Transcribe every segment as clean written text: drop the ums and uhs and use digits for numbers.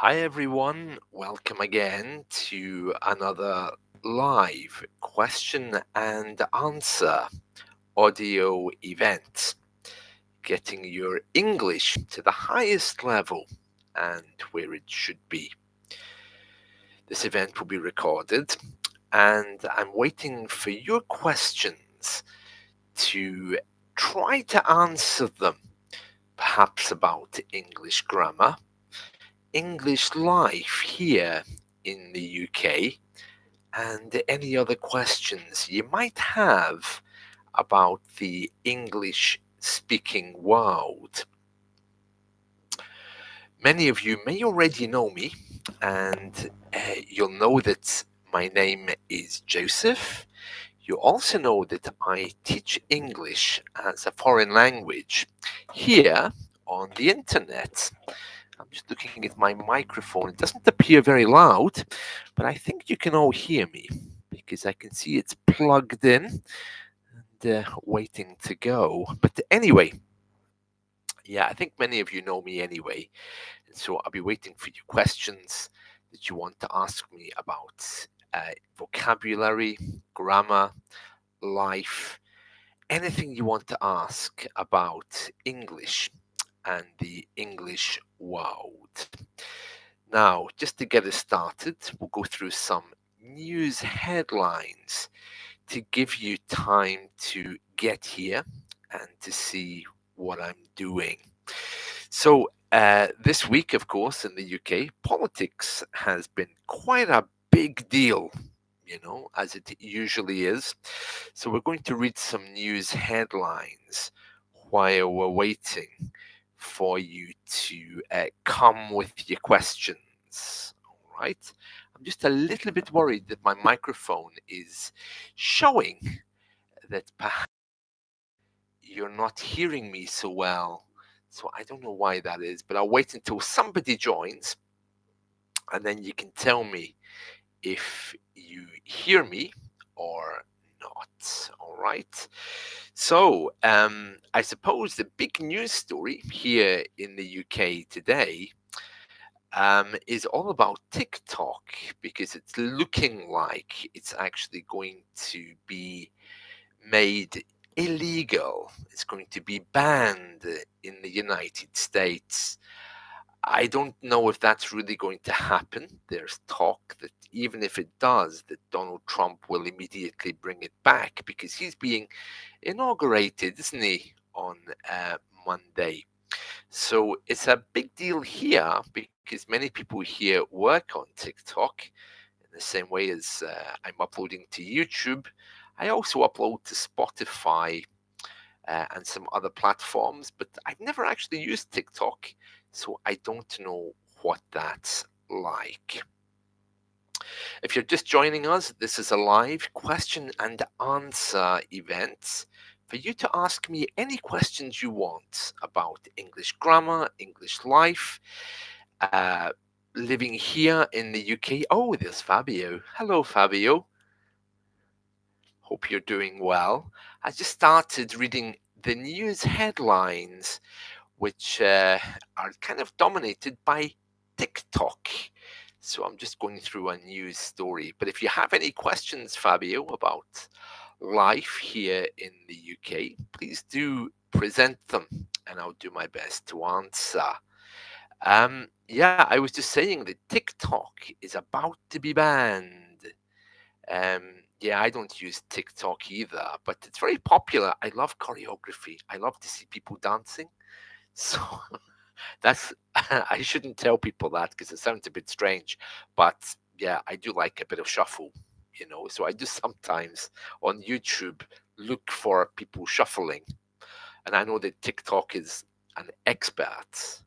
Hi everyone, welcome again to another live question and answer audio event, getting your English to the highest level and where it should be. This event will be recorded and I'm waiting for your questions to try to answer them, perhaps about English grammar, English life here in the UK, and any other questions you might have about the English speaking world. Many of you may already know me, and you'll know that my name is Joseph. You also know that I teach English as a foreign language here on the internet. I'm just looking at my microphone. It doesn't appear very loud, but I think you can all hear me because I can see it's plugged in and waiting to go. But anyway, yeah, I think many of you know me anyway. And so I'll be waiting for your questions that you want to ask me about vocabulary, grammar, life, anything you want to ask about English and the English world. Now, just to get us started, we'll go through some news headlines to give you time to get here and to see what I'm doing. So, this week, of course, in the UK, politics has been quite a big deal, as it usually is. So, we're going to read some news headlines while we're waiting for you to come with your questions. All right. I'm just a little bit worried that my microphone is showing that perhaps you're not hearing me so well. So I don't know why that is, but I'll wait until somebody joins and then you can tell me if you hear me or not. All right. So I suppose the big news story here in the UK today is all about TikTok because it's looking like it's actually going to be made illegal. It's going to be banned in the United States. I don't know if that's really going to happen. There's talk that even if it does, that Donald Trump will immediately bring it back because he's being inaugurated, isn't he, on Monday. So it's a big deal here because many people here work on TikTok in the same way as I'm uploading to YouTube. I also upload to Spotify and some other platforms, but I've never actually used TikTok, so I don't know what that's like. If you're just joining us, this is a live question and answer event for you to ask me any questions you want about English grammar, English life, uh, living here in the UK. Oh, there's Fabio. Hello, Fabio. Hope you're doing well. I just started reading the news headlines, which are kind of dominated by TikTok. So I'm just going through a news story. But if you have any questions, Fabio, about life here in the UK, please do present them and I'll do my best to answer. Yeah, I was just saying that TikTok is about to be banned. Yeah, I don't use TikTok either, but it's very popular. I love choreography. I love to see people dancing. So that's I shouldn't tell people that because it sounds a bit strange, but yeah, I do like a bit of shuffle. So I do sometimes on YouTube look for people shuffling, and I know that TikTok is an expert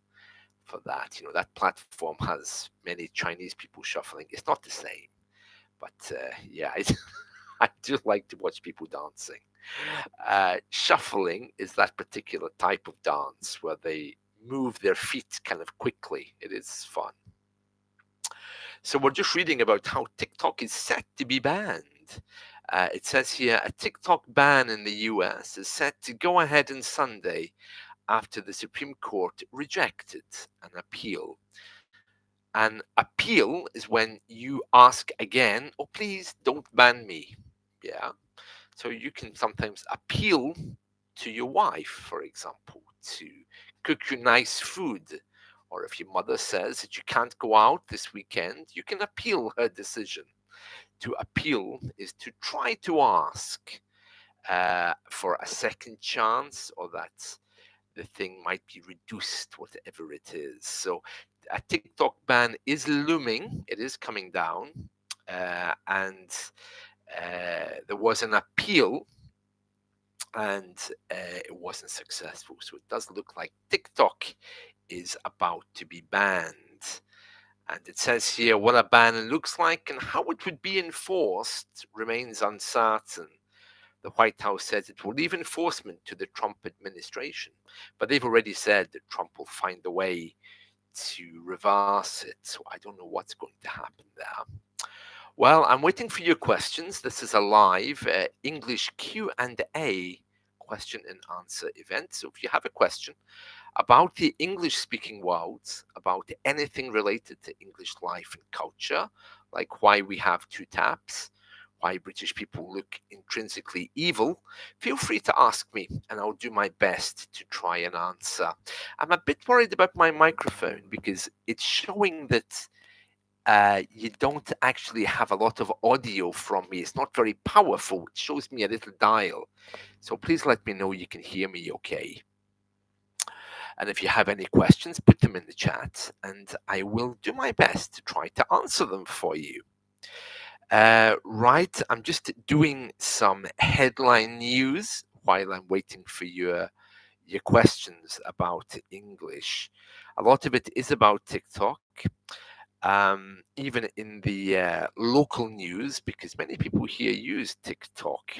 for that. That platform has many Chinese people shuffling. It's not the same, but yeah, I do like to watch people dancing. Shuffling is that particular type of dance where they move their feet kind of quickly. It is fun. So we're just reading about how TikTok is set to be banned. It says here a TikTok ban in the US is set to go ahead on Sunday after the Supreme Court rejected an appeal. An appeal is when you ask again, oh, please don't ban me. Yeah. So you can sometimes appeal to your wife, for example, to cook you nice food. Or if your mother says that you can't go out this weekend, you can appeal her decision. To appeal is to try to ask for a second chance, or that the thing might be reduced, whatever it is. So a TikTok ban is looming, it is coming down, and there was an appeal and it wasn't successful. So it does look like TikTok is about to be banned. And it says here what a ban looks like and how it would be enforced remains uncertain. The White House says it will leave enforcement to the Trump administration, but they've already said that Trump will find a way to reverse it. So I don't know what's going to happen there. Well, I'm waiting for your questions. This is a live English Q&A question and answer event. So if you have a question about the English speaking world, about anything related to English life and culture, like why we have two taps, why British people look intrinsically evil, feel free to ask me and I'll do my best to try and answer. I'm a bit worried about my microphone because it's showing that you don't actually have a lot of audio from me. It's not very powerful. It shows me a little dial. So please let me know you can hear me okay. And if you have any questions, put them in the chat and I will do my best to try to answer them for you. Right, I'm just doing some headline news while I'm waiting for your questions about English. A lot of it is about TikTok. Even in the local news, because many people here use TikTok.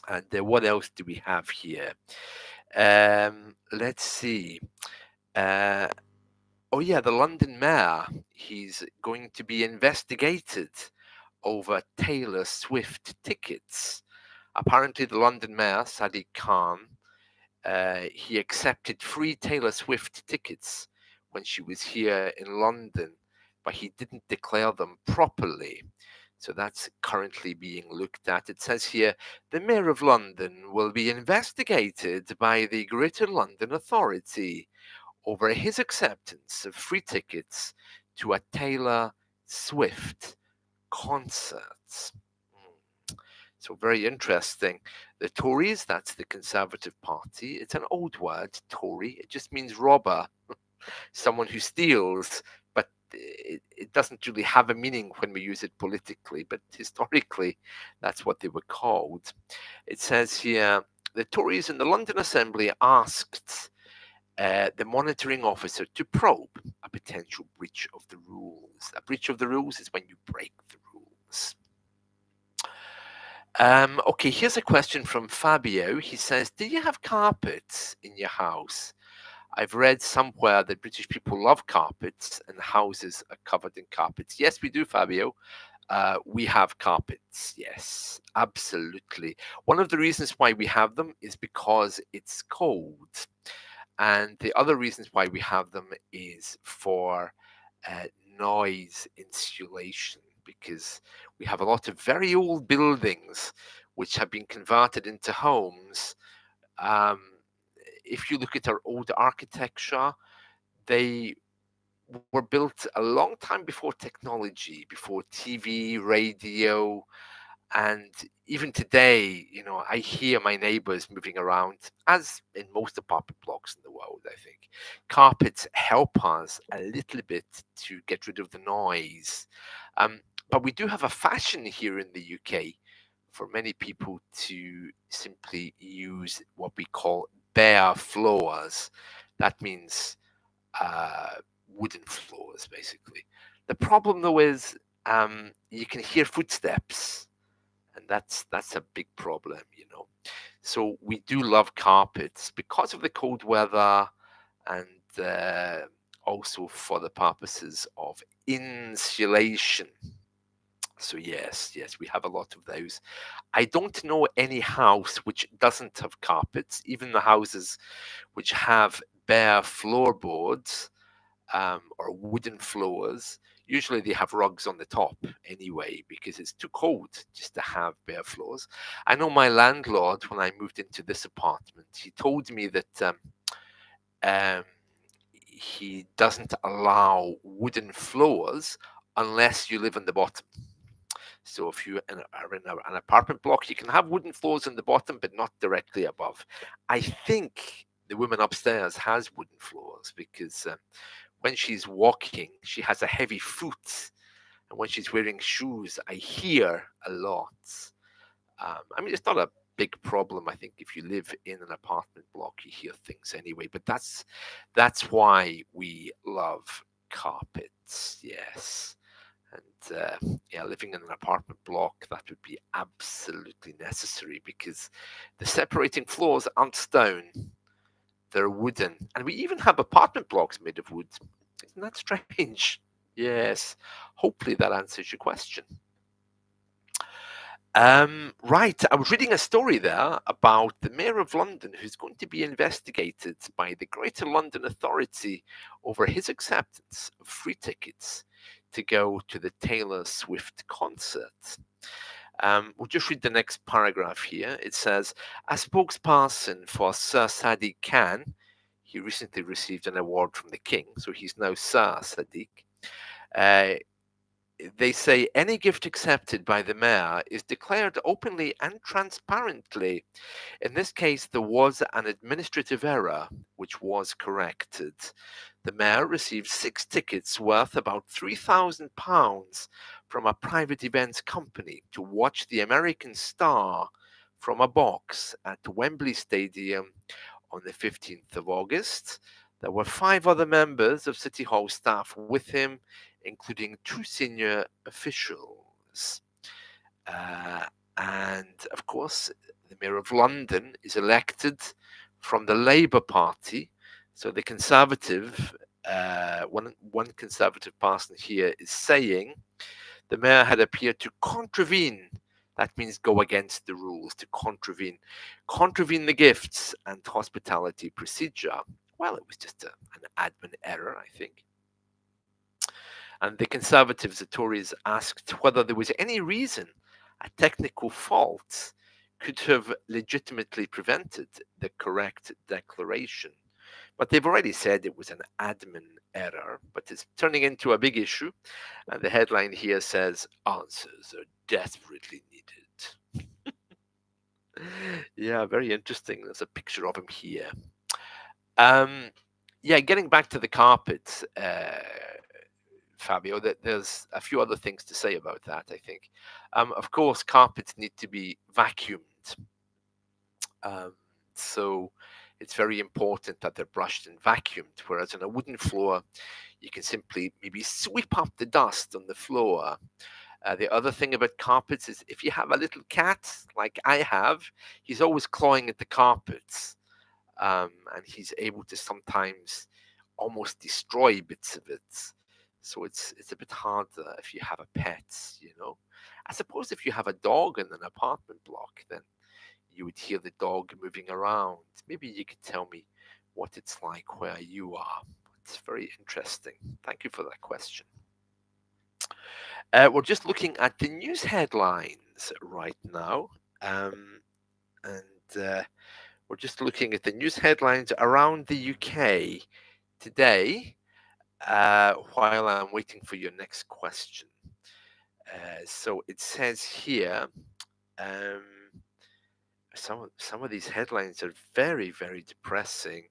And what else do we have here? Let's see. Oh yeah, the London mayor, he's going to be investigated over Taylor Swift tickets. Apparently, the London mayor, Sadiq Khan, he accepted free Taylor Swift tickets when she was here in London, but he didn't declare them properly. So that's currently being looked at. It says here the Mayor of London will be investigated by the Greater London Authority over his acceptance of free tickets to a Taylor Swift concert. So very interesting. The Tories, that's the Conservative Party. It's an old word, Tory. It just means robber, someone who steals, but it doesn't really have a meaning when we use it politically, but historically, that's what they were called. It says here, the Tories in the London Assembly asked the monitoring officer to probe a potential breach of the rules. A breach of the rules is when you break the rules. Okay, here's a question from Fabio. He says, do you have carpets in your house? I've read somewhere that British people love carpets and houses are covered in carpets. Yes, we do, Fabio. We have carpets. Yes, absolutely. One of the reasons why we have them is because it's cold. And the other reasons why we have them is for noise insulation, because we have a lot of very old buildings which have been converted into homes. If you look at our old architecture, they were built a long time before technology, before TV, radio, and even today, I hear my neighbors moving around, as in most apartment blocks in the world, I think. Carpets help us a little bit to get rid of the noise. But we do have a fashion here in the UK for many people to simply use what we call bare floors. That means wooden floors, basically. The problem, though, is you can hear footsteps, and that's a big problem. So we do love carpets because of the cold weather, and also for the purposes of insulation. So yes, we have a lot of those. I don't know any house which doesn't have carpets. Even the houses which have bare floorboards, or wooden floors. Usually they have rugs on the top anyway because it's too cold just to have bare floors. I know my landlord, when I moved into this apartment, he told me that um, he doesn't allow wooden floors unless you live on the bottom. So if you are in an apartment block, you can have wooden floors in the bottom, but not directly above. I think the woman upstairs has wooden floors because when she's walking, she has a heavy foot. And when she's wearing shoes, I hear a lot. I mean, it's not a big problem. I think if you live in an apartment block, you hear things anyway. But that's why we love carpets. Yes. And yeah, living in an apartment block, that would be absolutely necessary because the separating floors aren't stone, they're wooden. And we even have apartment blocks made of wood. Isn't that strange? Yes. Hopefully that answers your question. Right, I was reading a story there about the Mayor of London who's going to be investigated by the Greater London Authority over his acceptance of free tickets to go to the Taylor Swift concert. We'll just read the next paragraph here. It says, a spokesperson for Sir Sadiq Khan, he recently received an award from the King, so he's now Sir Sadiq. They say any gift accepted by the mayor is declared openly and transparently. In this case, there was an administrative error which was corrected. The mayor received 6 tickets worth about £3,000 from a private events company to watch the American star from a box at Wembley Stadium on the 15th of August. There were 5 other members of City Hall staff with him, including 2 senior officials. And of course, the Mayor of London is elected from the Labour Party. So the Conservative, one Conservative person here is saying the Mayor had appeared to contravene. That means go against the rules, to contravene the gifts and hospitality procedure. Well, it was just an admin error, I think. And the Conservatives, the Tories, asked whether there was any reason a technical fault could have legitimately prevented the correct declaration. But they've already said it was an admin error, but it's turning into a big issue. And the headline here says, answers are desperately needed. Yeah, very interesting. There's a picture of him here. Yeah, getting back to the carpet, Fabio, that there's a few other things to say about that, I think. Of course, carpets need to be vacuumed. So it's very important that they're brushed and vacuumed, whereas on a wooden floor, you can simply maybe sweep up the dust on the floor. The other thing about carpets is if you have a little cat, like I have, he's always clawing at the carpets. And he's able to sometimes almost destroy bits of it. So it's a bit harder if you have a pet, you know. I suppose if you have a dog in an apartment block, then you would hear the dog moving around. Maybe you could tell me what it's like where you are. It's very interesting. Thank you for that question. We're just looking at the news headlines right now. And we're just looking at the news headlines around the UK today while I'm waiting for your next question. So it says here, some of these headlines are very, very depressing.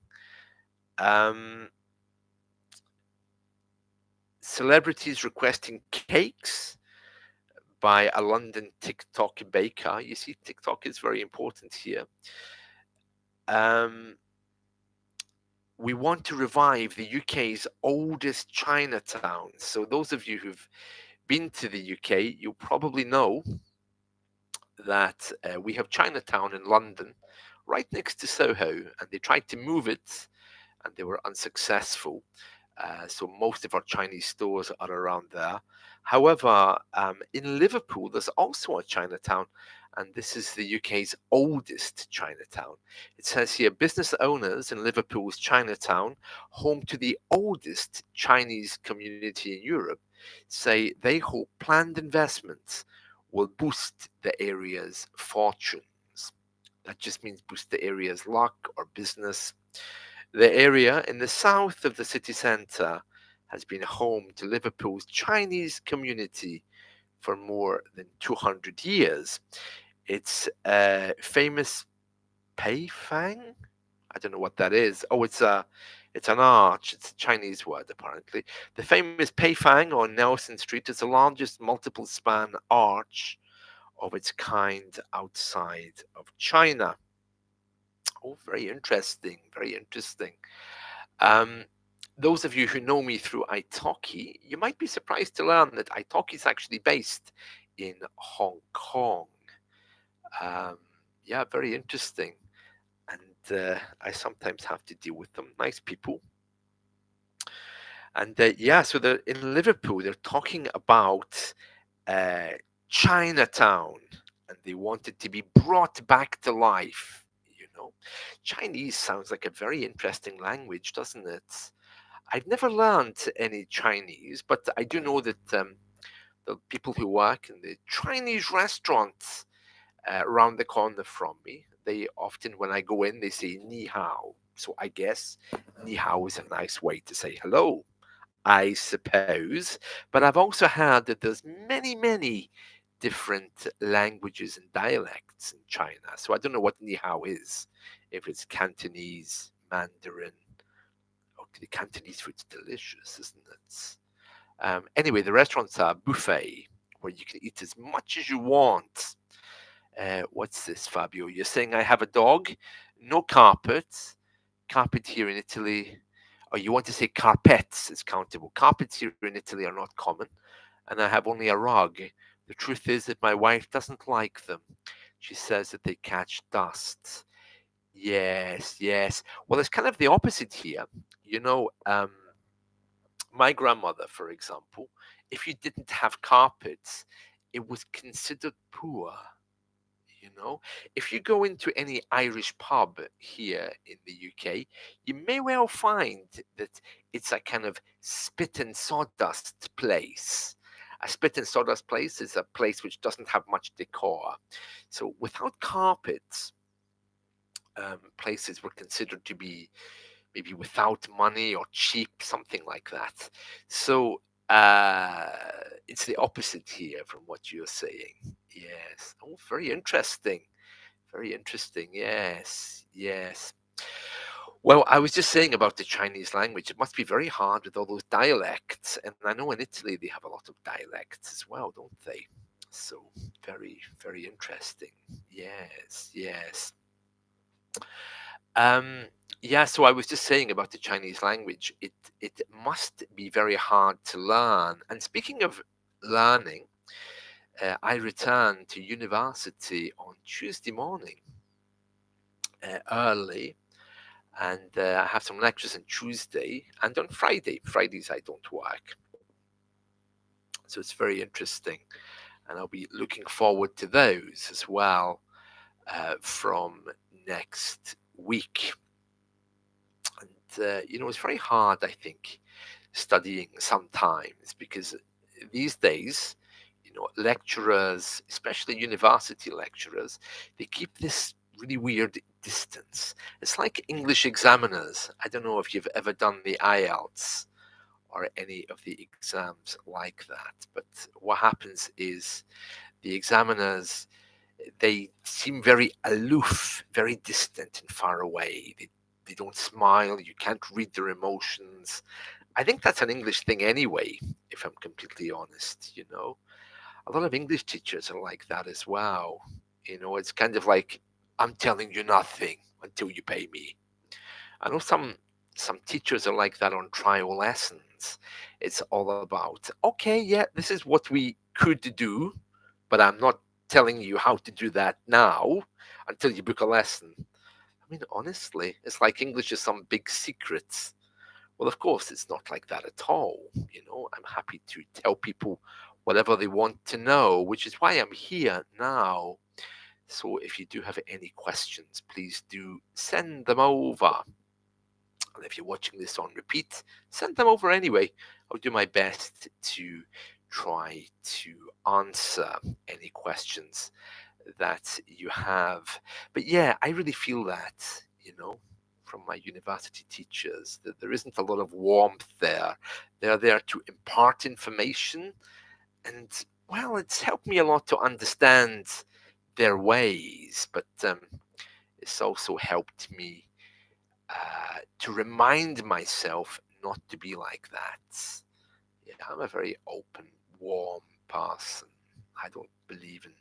Celebrities requesting cakes by a London TikTok baker. You see, TikTok is very important here. We want to revive the UK's oldest Chinatown. So those of you who've been to the UK, you'll probably know that we have Chinatown in London right next to Soho, and they tried to move it and they were unsuccessful. So most of our Chinese stores are around there. However, in Liverpool, there's also a Chinatown, and this is the UK's oldest Chinatown. It says here, business owners in Liverpool's Chinatown, home to the oldest Chinese community in Europe, say they hope planned investments will boost the area's fortunes. That just means boost the area's luck or business. The area in the south of the city centre has been home to Liverpool's Chinese community for more than 200 years. It's a famous Pei Fang. I don't know what that is. Oh, it's an arch. It's a Chinese word apparently. The famous Pei Fang on Nelson Street is the largest multiple span arch of its kind outside of China. Oh, very interesting. Very interesting. Um, those of you who know me through italki, you might be surprised to learn that italki is actually based in Hong Kong. Um, yeah, very interesting. And I sometimes have to deal with them. Nice people. And yeah, so they're in Liverpool. They're talking about uh, Chinatown, and they want it to be brought back to life. Chinese sounds like a very interesting language, doesn't it? I've never learned any Chinese, but I do know that the people who work in the Chinese restaurants around the corner from me, they often, when I go in, they say ni hao. So I guess ni hao is a nice way to say hello, I suppose. But I've also heard that there's many, many different languages and dialects in China. So I don't know what ni hao is, if it's Cantonese, Mandarin. Okay, the Cantonese food's delicious, isn't it? Anyway, the restaurants are buffet, where you can eat as much as you want. What's this, Fabio? You're saying I have a dog? No carpet. Carpet here in Italy. Oh, you want to say carpets is countable. Carpets here in Italy are not common. And I have only a rug. The truth is that my wife doesn't like them. She says that they catch dust. Yes, yes. Well, it's kind of the opposite here. You know, my grandmother, for example, if you didn't have carpets, it was considered poor. If you go into any Irish pub here in the UK, you may well find that it's a kind of spit and sawdust place. A spit and sawdust place is a place which doesn't have much decor. So without carpets, places were considered to be maybe without money or cheap, something like that. So uh, it's the opposite here from what you're saying. Yes. Oh, very interesting. Very interesting. Yes. Yes. Well, I was just saying about the Chinese language. It must be very hard with all those dialects. And I know in Italy they have a lot of dialects as well, don't they? So very, very interesting. Yes. Yes. Um, yeah, so I was just saying about the Chinese language. It must be very hard to learn. And speaking of learning, I returned to university on Tuesday morning early, and I have some lectures on Tuesday and on Friday. Fridays I don't work, so it's very interesting, and I'll be looking forward to those as well from next week. And it's very hard, I think, studying sometimes, because these days, lecturers, especially university lecturers, they keep this really weird distance. It's like English examiners. I don't know if you've ever done the IELTS or any of the exams like that, but what happens is the examiners, they seem very aloof, very distant and far away. They don't smile. You can't read their emotions. I think that's an English thing anyway, if I'm completely honest. A lot of English teachers are like that as well. It's kind of like, I'm telling you nothing until you pay me. I know some teachers are like that on trial lessons. It's all about, okay, yeah, this is what we could do, but I'm not telling you how to do that now until you book a lesson. I mean, honestly, it's like English is some big secret. Well, of course, it's not like that at all. I'm happy to tell people whatever they want to know, which is why I'm here now So if you do have any questions, please do send them over. And if you're watching this on repeat, send them over anyway. I'll do my best to try to answer any questions that you have. But yeah, I really feel that, from my university teachers, that there isn't a lot of warmth there. They're there to impart information, and well, it's helped me a lot to understand their ways, but it's also helped me to remind myself not to be like that. Yeah, I'm a very open, warm person. I don't believe in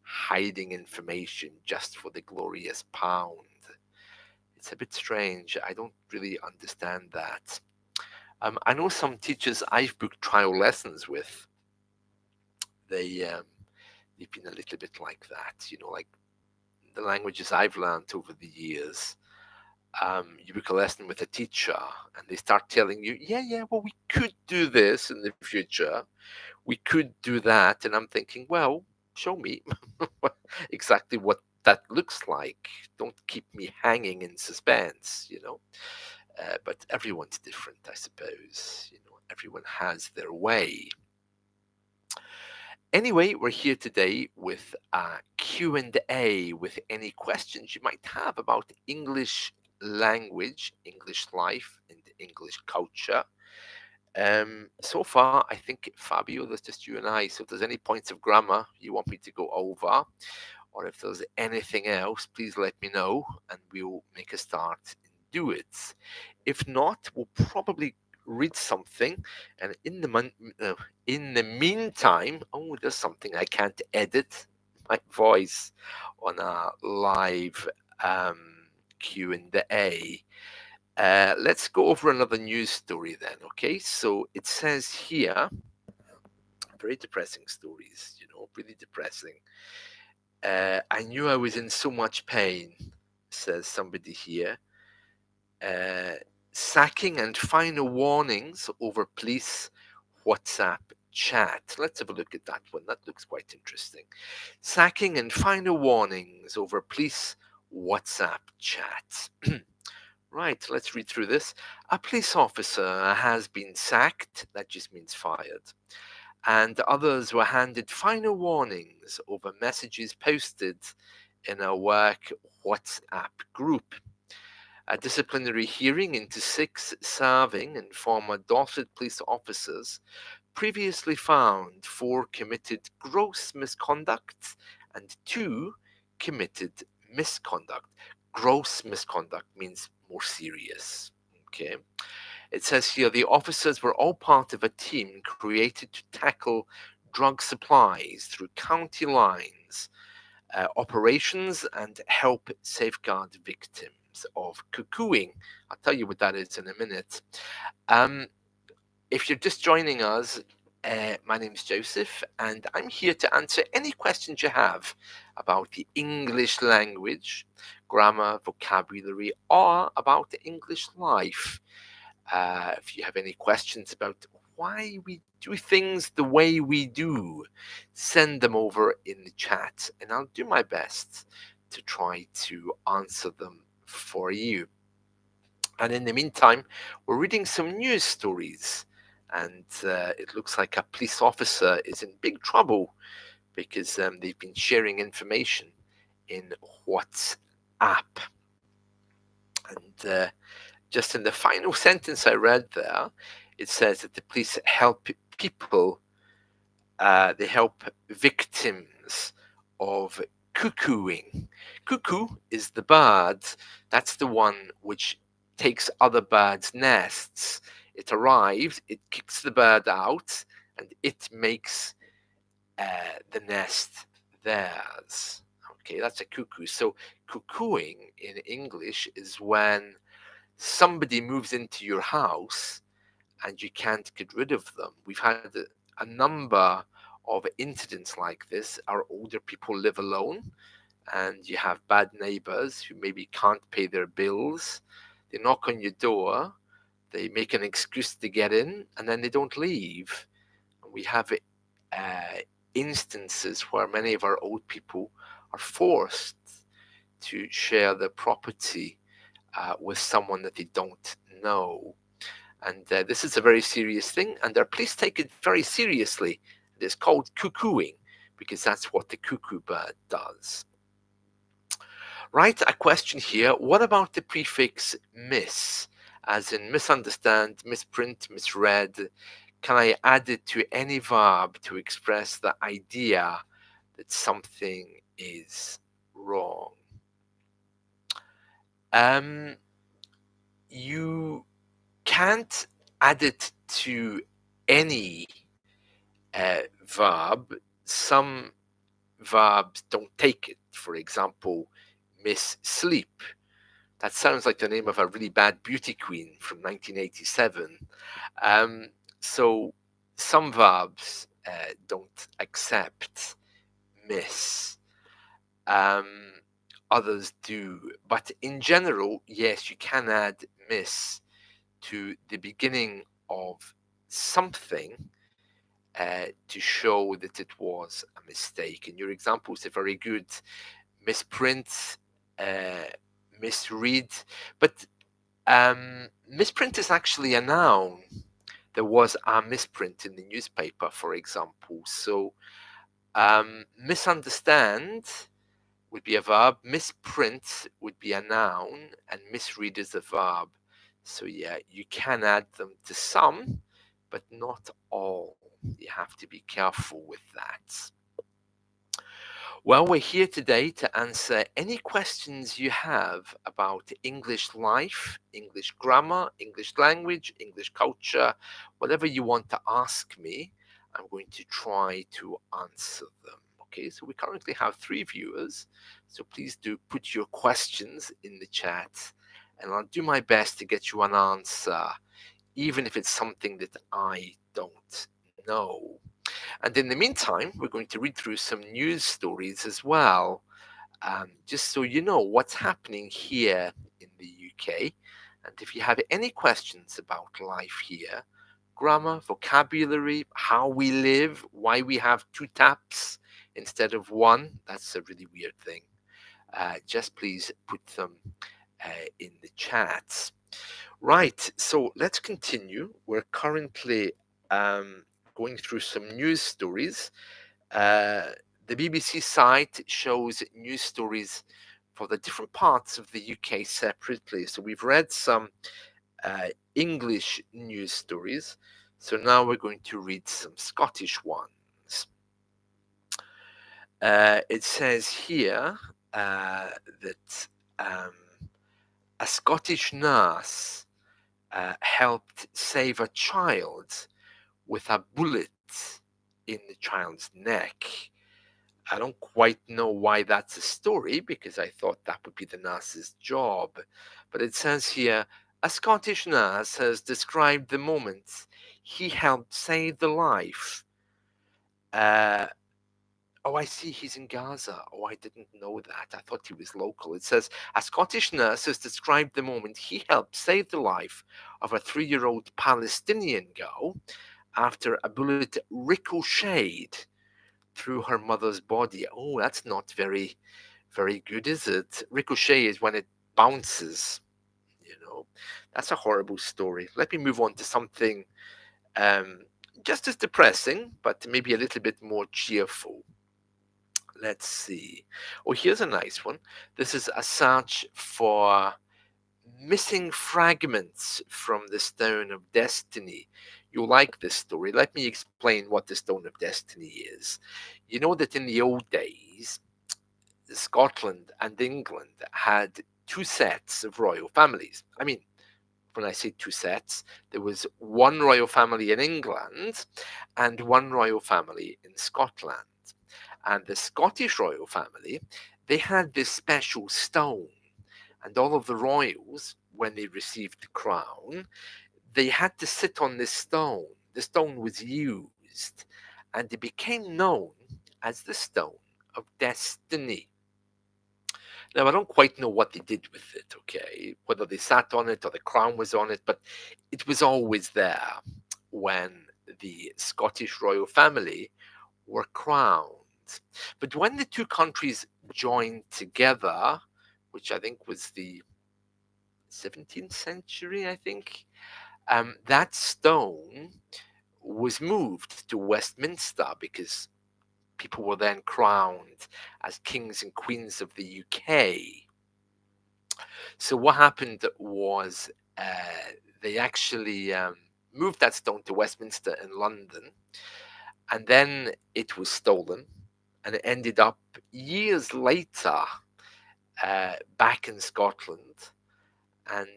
hiding information just for the glorious pound. It's a bit strange. I don't really understand that. I know some teachers I've booked trial lessons with. They've been a little bit like that. Like the languages I've learned over the years. You book a lesson with a teacher, and they start telling you, yeah, well, we could do this in the future. We could do that. And I'm thinking, well, show me exactly what that looks like. Don't keep me hanging in suspense. But everyone's different, I suppose. Everyone has their way. Anyway, we're here today with a Q&A with any questions you might have about English language, English life, and English culture. So far, I think, Fabio, there's just you and I. So if there's any points of grammar you want me to go over, or if there's anything else, please let me know and we'll make a start and do it. If not, we'll probably read something, and in the meantime, there's something I can't edit my voice on a live Q&A. Let's go over another news story then, okay? So it says here, very depressing stories, really depressing. I knew I was in so much pain, says somebody here. Sacking and final warnings over police WhatsApp chat. Let's have a look at that one. That looks quite interesting. Sacking and final warnings over police WhatsApp chat. Right, let's read through this. A police officer has been sacked, that just means fired, and others were handed final warnings over messages posted in a work WhatsApp group. A disciplinary hearing into 6 serving and former Dorset police officers previously found 4 committed gross misconduct and 2 committed misconduct. Gross misconduct means more serious. Okay. It says here the officers were all part of a team created to tackle drug supplies through county lines, operations, and help safeguard victims of cuckooing. I'll tell you what that is in a minute. If you're just joining us, my name's Joseph, and I'm here to answer any questions you have about the English language, grammar, vocabulary, or about the English life. If you have any questions about why we do things the way we do, send them over in the chat, and I'll do my best to try to answer them for you. And in the meantime, we're reading some news stories, and it looks like a police officer is in big trouble because they've been sharing information in WhatsApp. And just in the final sentence I read there, it says that the police help people, they help victims of cuckooing. Cuckoo is the bird, that's the one which takes other birds' nests. It arrives, it kicks the bird out, and it makes the nest theirs. Okay, that's a cuckoo. So cuckooing in English is when somebody moves into your house and you can't get rid of them. We've had a number of incidents like this. Our older people live alone, and you have bad neighbors who maybe can't pay their bills. They knock on your door, they make an excuse to get in, and then they don't leave. And we have instances where many of our old people are forced to share their property with someone that they don't know. And this is a very serious thing, and please take it very seriously. It is called cuckooing, because that's what the cuckoo bird does. Right, a question here. What about the prefix miss, as in misunderstand, misprint, misread? Can I add it to any verb to express the idea that something is wrong? You can't add it to any verb. Some verbs don't take it. For example, miss sleep. That sounds like the name of a really bad beauty queen from 1987. So some verbs don't accept miss. Others do. But in general, yes, you can add miss to the beginning of something to show that it was a mistake. And your examples are very good. Misprint, misread. But misprint is actually a noun. There was a misprint in the newspaper, for example. So misunderstand would be a verb, misprint would be a noun, and misread is a verb. So yeah, you can add them to some, but not all. You have to be careful with that. Well, we're here today to answer any questions you have about English life, English grammar, English language, English culture, whatever you want to ask me, I'm going to try to answer them. Okay, so we currently have 3 viewers, so please do put your questions in the chat, and I'll do my best to get you an answer, even if it's something that I don't know. And in the meantime, we're going to read through some news stories as well, just so you know what's happening here in the UK. And if you have any questions about life here, grammar, vocabulary, how we live, why we have 2 taps instead of 1, that's a really weird thing. Just please put them in the chat. Right, so let's continue. We're currently going through some news stories. The BBC site shows news stories for the different parts of the UK separately. So we've read some English news stories. So now we're going to read some Scottish ones. It says here that a Scottish nurse helped save a child with a bullet in the child's neck. I don't quite know why that's a story, because I thought that would be the nurse's job. But it says here, a Scottish nurse has described the moment he helped save the life. Oh, I see, he's in Gaza. Oh, I didn't know that. I thought he was local. It says, a Scottish nurse has described the moment he helped save the life of a 3-year-old Palestinian girl after a bullet ricocheted through her mother's body. Oh, that's not very, very good, is it? Ricochet is when it bounces. That's a horrible story. Let me move on to something just as depressing, but maybe a little bit more cheerful. Let's see. Oh, here's a nice one. This is a search for missing fragments from the Stone of Destiny. You'll like this story. Let me explain what the Stone of Destiny is. You know that in the old days, Scotland and England had 2 sets of royal families. I mean, when I say 2 sets, there was one royal family in England and one royal family in Scotland. And the Scottish royal family, they had this special stone. And all of the royals, when they received the crown, they had to sit on this stone. The stone was used, and it became known as the Stone of Destiny. Now, I don't quite know what they did with it, okay? Whether they sat on it or the crown was on it, but it was always there when the Scottish royal family were crowned. But when the 2 countries joined together, which I think was the 17th century, I think, that stone was moved to Westminster because people were then crowned as kings and queens of the UK. So what happened was they actually moved that stone to Westminster in London, and then it was stolen, and it ended up years later back in Scotland, and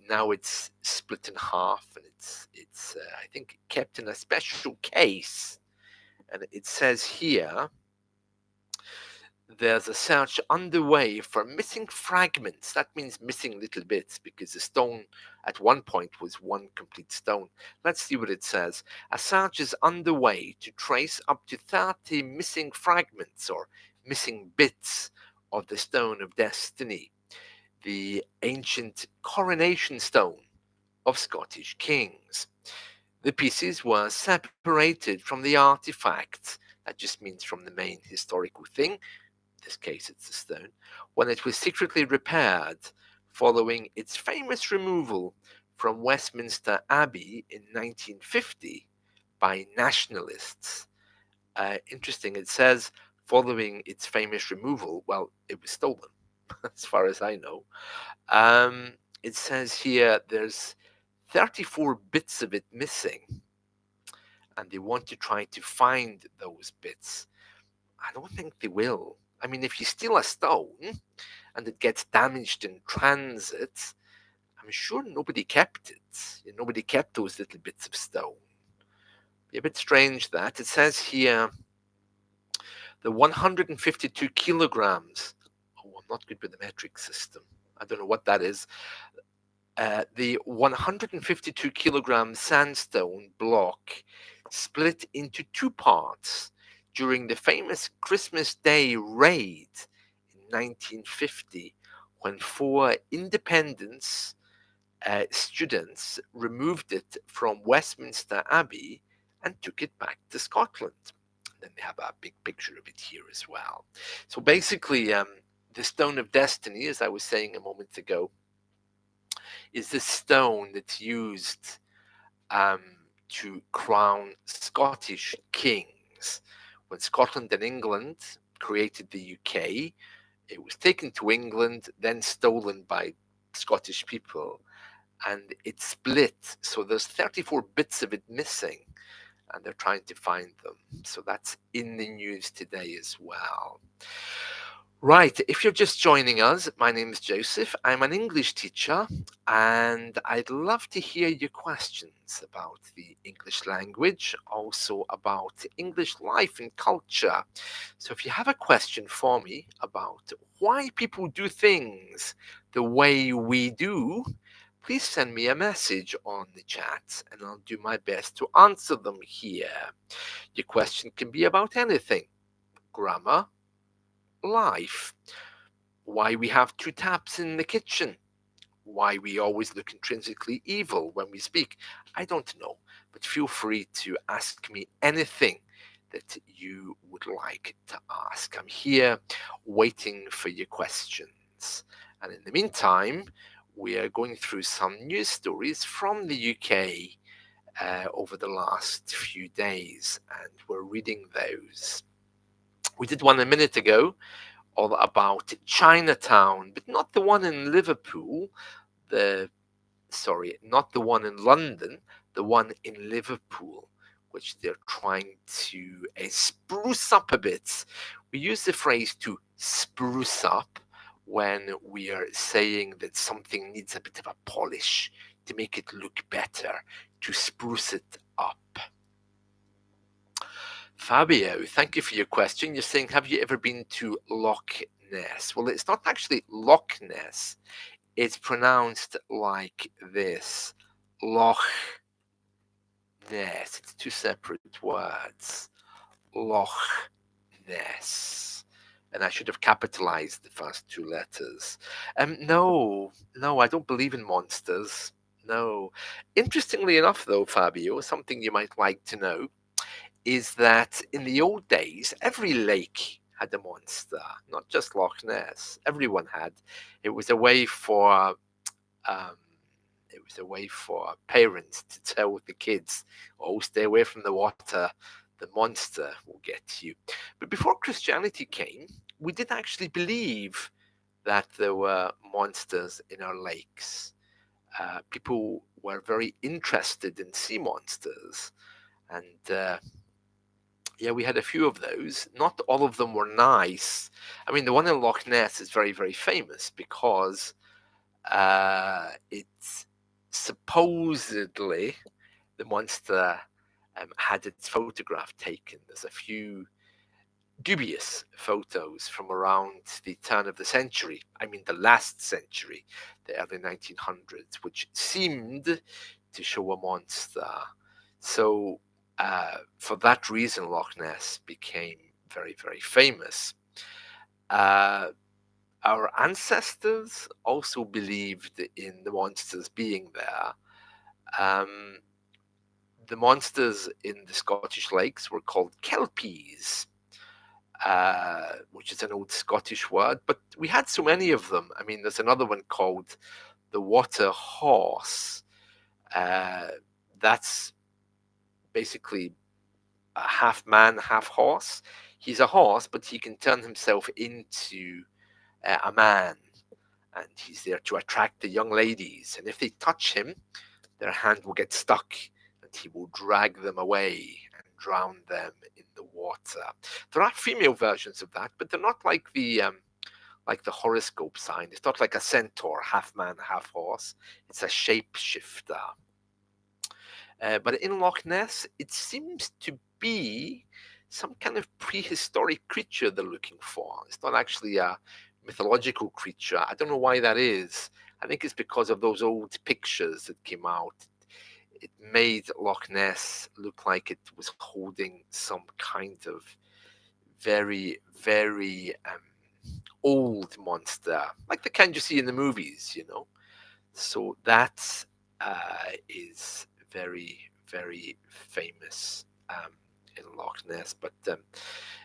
now it's split in half, and it's I think kept in a special case, and it says here there's a search underway for missing fragments. That means missing little bits because the stone at one point was one complete stone. Let's see what it says. A search is underway to trace up to 30 missing fragments or missing bits of the Stone of Destiny, the ancient coronation stone of Scottish kings. The pieces were separated from the artifact, that just means from the main historical thing, in this case it's a stone, when it was secretly repaired following its famous removal from Westminster Abbey in 1950 by nationalists. Interesting, it says following its famous removal, well, it was stolen, as far as I know. It says here there's 34 bits of it missing, and they want to try to find those bits. I don't think they will. I mean, if you steal a stone and it gets damaged in transit, I'm sure nobody kept it. Nobody kept those little bits of stone. Be a bit strange that. It says here the 152 kilograms. Oh, I'm not good with the metric system. I don't know what that is. The 152 kilogram sandstone block split into two parts during the famous Christmas Day raid in 1950, when four independence students removed it from Westminster Abbey and took it back to Scotland. Then they have a big picture of it here as well. So basically, the Stone of Destiny, as I was saying a moment ago, is the stone that's used to crown Scottish kings. When Scotland and England created the UK, it was taken to England, then stolen by Scottish people, and it split. So there's 34 bits of it missing, and they're trying to find them. So that's in the news today as well. Right, if you're just joining us, my name is Joseph. I'm an English teacher, and I'd love to hear your questions about the English language, also about English life and culture. So if you have a question for me about why people do things the way we do, please send me a message on the chat, and I'll do my best to answer them here. Your question can be about anything: grammar, life, why we have two taps in the kitchen, why we always look intrinsically evil when we speak. I don't know, but feel free to ask me anything that you would like to ask. I'm here waiting for your questions. And in the meantime, we are going through some news stories from the UK over the last few days, and we're reading those. We did one a minute ago all about Chinatown, but not the one in Liverpool, not the one in London, the one in Liverpool, which they're trying to spruce up a bit. We use the phrase to spruce up when we are saying that something needs a bit of a polish to make it look better, to spruce it up. Fabio, thank you for your question. You're saying, have you ever been to Loch Ness? Well, it's not actually Loch Ness. It's pronounced like this: Loch Ness. It's two separate words. Loch Ness. And I should have capitalized the first two letters. No, I don't believe in monsters. No. Interestingly enough, though, Fabio, something you might like to know is that in the old days, every lake had a monster, not just Loch Ness. Everyone had. It was a way for um, parents to tell the kids, "Oh, stay away from the water. The monster will get you." But before Christianity came, we did actually believe that there were monsters in our lakes. People were very interested in sea monsters, and yeah, we had a few of those. Not all of them were nice. I mean, the one in Loch Ness is very, very famous because it's supposedly the monster had its photograph taken. There's a few dubious photos from around the turn of the century. I mean, the last century, the early 1900s, which seemed to show a monster. So, for that reason, Loch Ness became very, very famous. Uh, our ancestors also believed in the monsters being there. Um, the monsters in the Scottish lakes were called kelpies, which is an old Scottish word, but we had so many of them. I mean, there's another one called the water horse. That's basically a half man, half horse. He's a horse, but he can turn himself into a man, and he's there to attract the young ladies. And if they touch him, their hand will get stuck, and he will drag them away and drown them in the water. There are female versions of that, but they're not like the horoscope sign. It's not like a centaur, half man, half horse. It's a shapeshifter. But in Loch Ness, it seems to be some kind of prehistoric creature they're looking for. It's not actually a mythological creature. I don't know why that is. I think it's because of those old pictures that came out. It made Loch Ness look like it was holding some kind of very, very old monster, like the kind you see in the movies, you know. So that is very, very famous in Loch Ness. But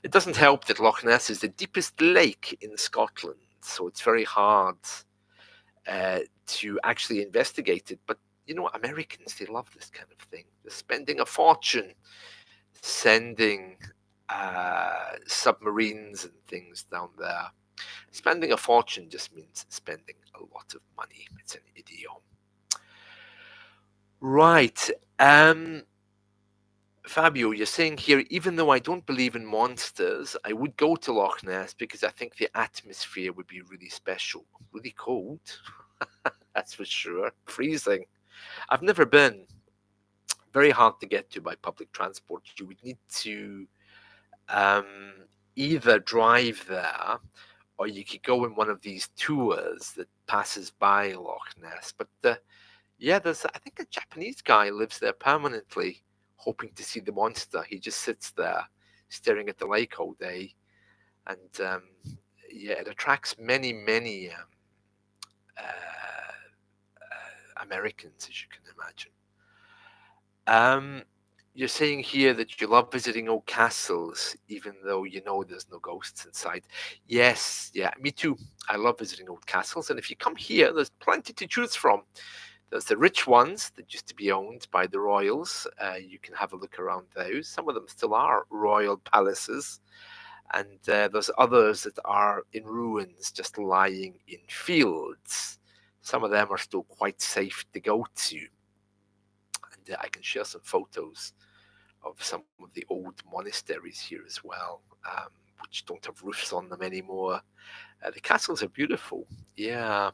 it doesn't help that Loch Ness is the deepest lake in Scotland, so it's very hard to actually investigate it. But you know, Americans, they love this kind of thing. They're spending a fortune sending submarines and things down there. Spending a fortune just means spending a lot of money. It's an idiom. Right. Fabio, you're saying here, even though I don't believe in monsters, I would go to Loch Ness because I think the atmosphere would be really special. Really cold, that's for sure. Freezing. I've never been. Very hard to get to by public transport. You would need to um, either drive there or you could go in one of these tours that passes by Loch Ness. But yeah, there's I think a Japanese guy lives there permanently, hoping to see the monster. He just sits there, staring at the lake all day, and yeah, it attracts many, many Americans, as you can imagine. You're saying here that you love visiting old castles, even though you know there's no ghosts inside. Yes, yeah, me too. I love visiting old castles, and if you come here, there's plenty to choose from. There's the rich ones that used to be owned by the royals. You can have a look around those. Some of them still are royal palaces, and there's others that are in ruins, just lying in fields. Some of them are still quite safe to go to. And I can share some photos of some of the old monasteries here as well, which don't have roofs on them anymore. The castles are beautiful. Yeah.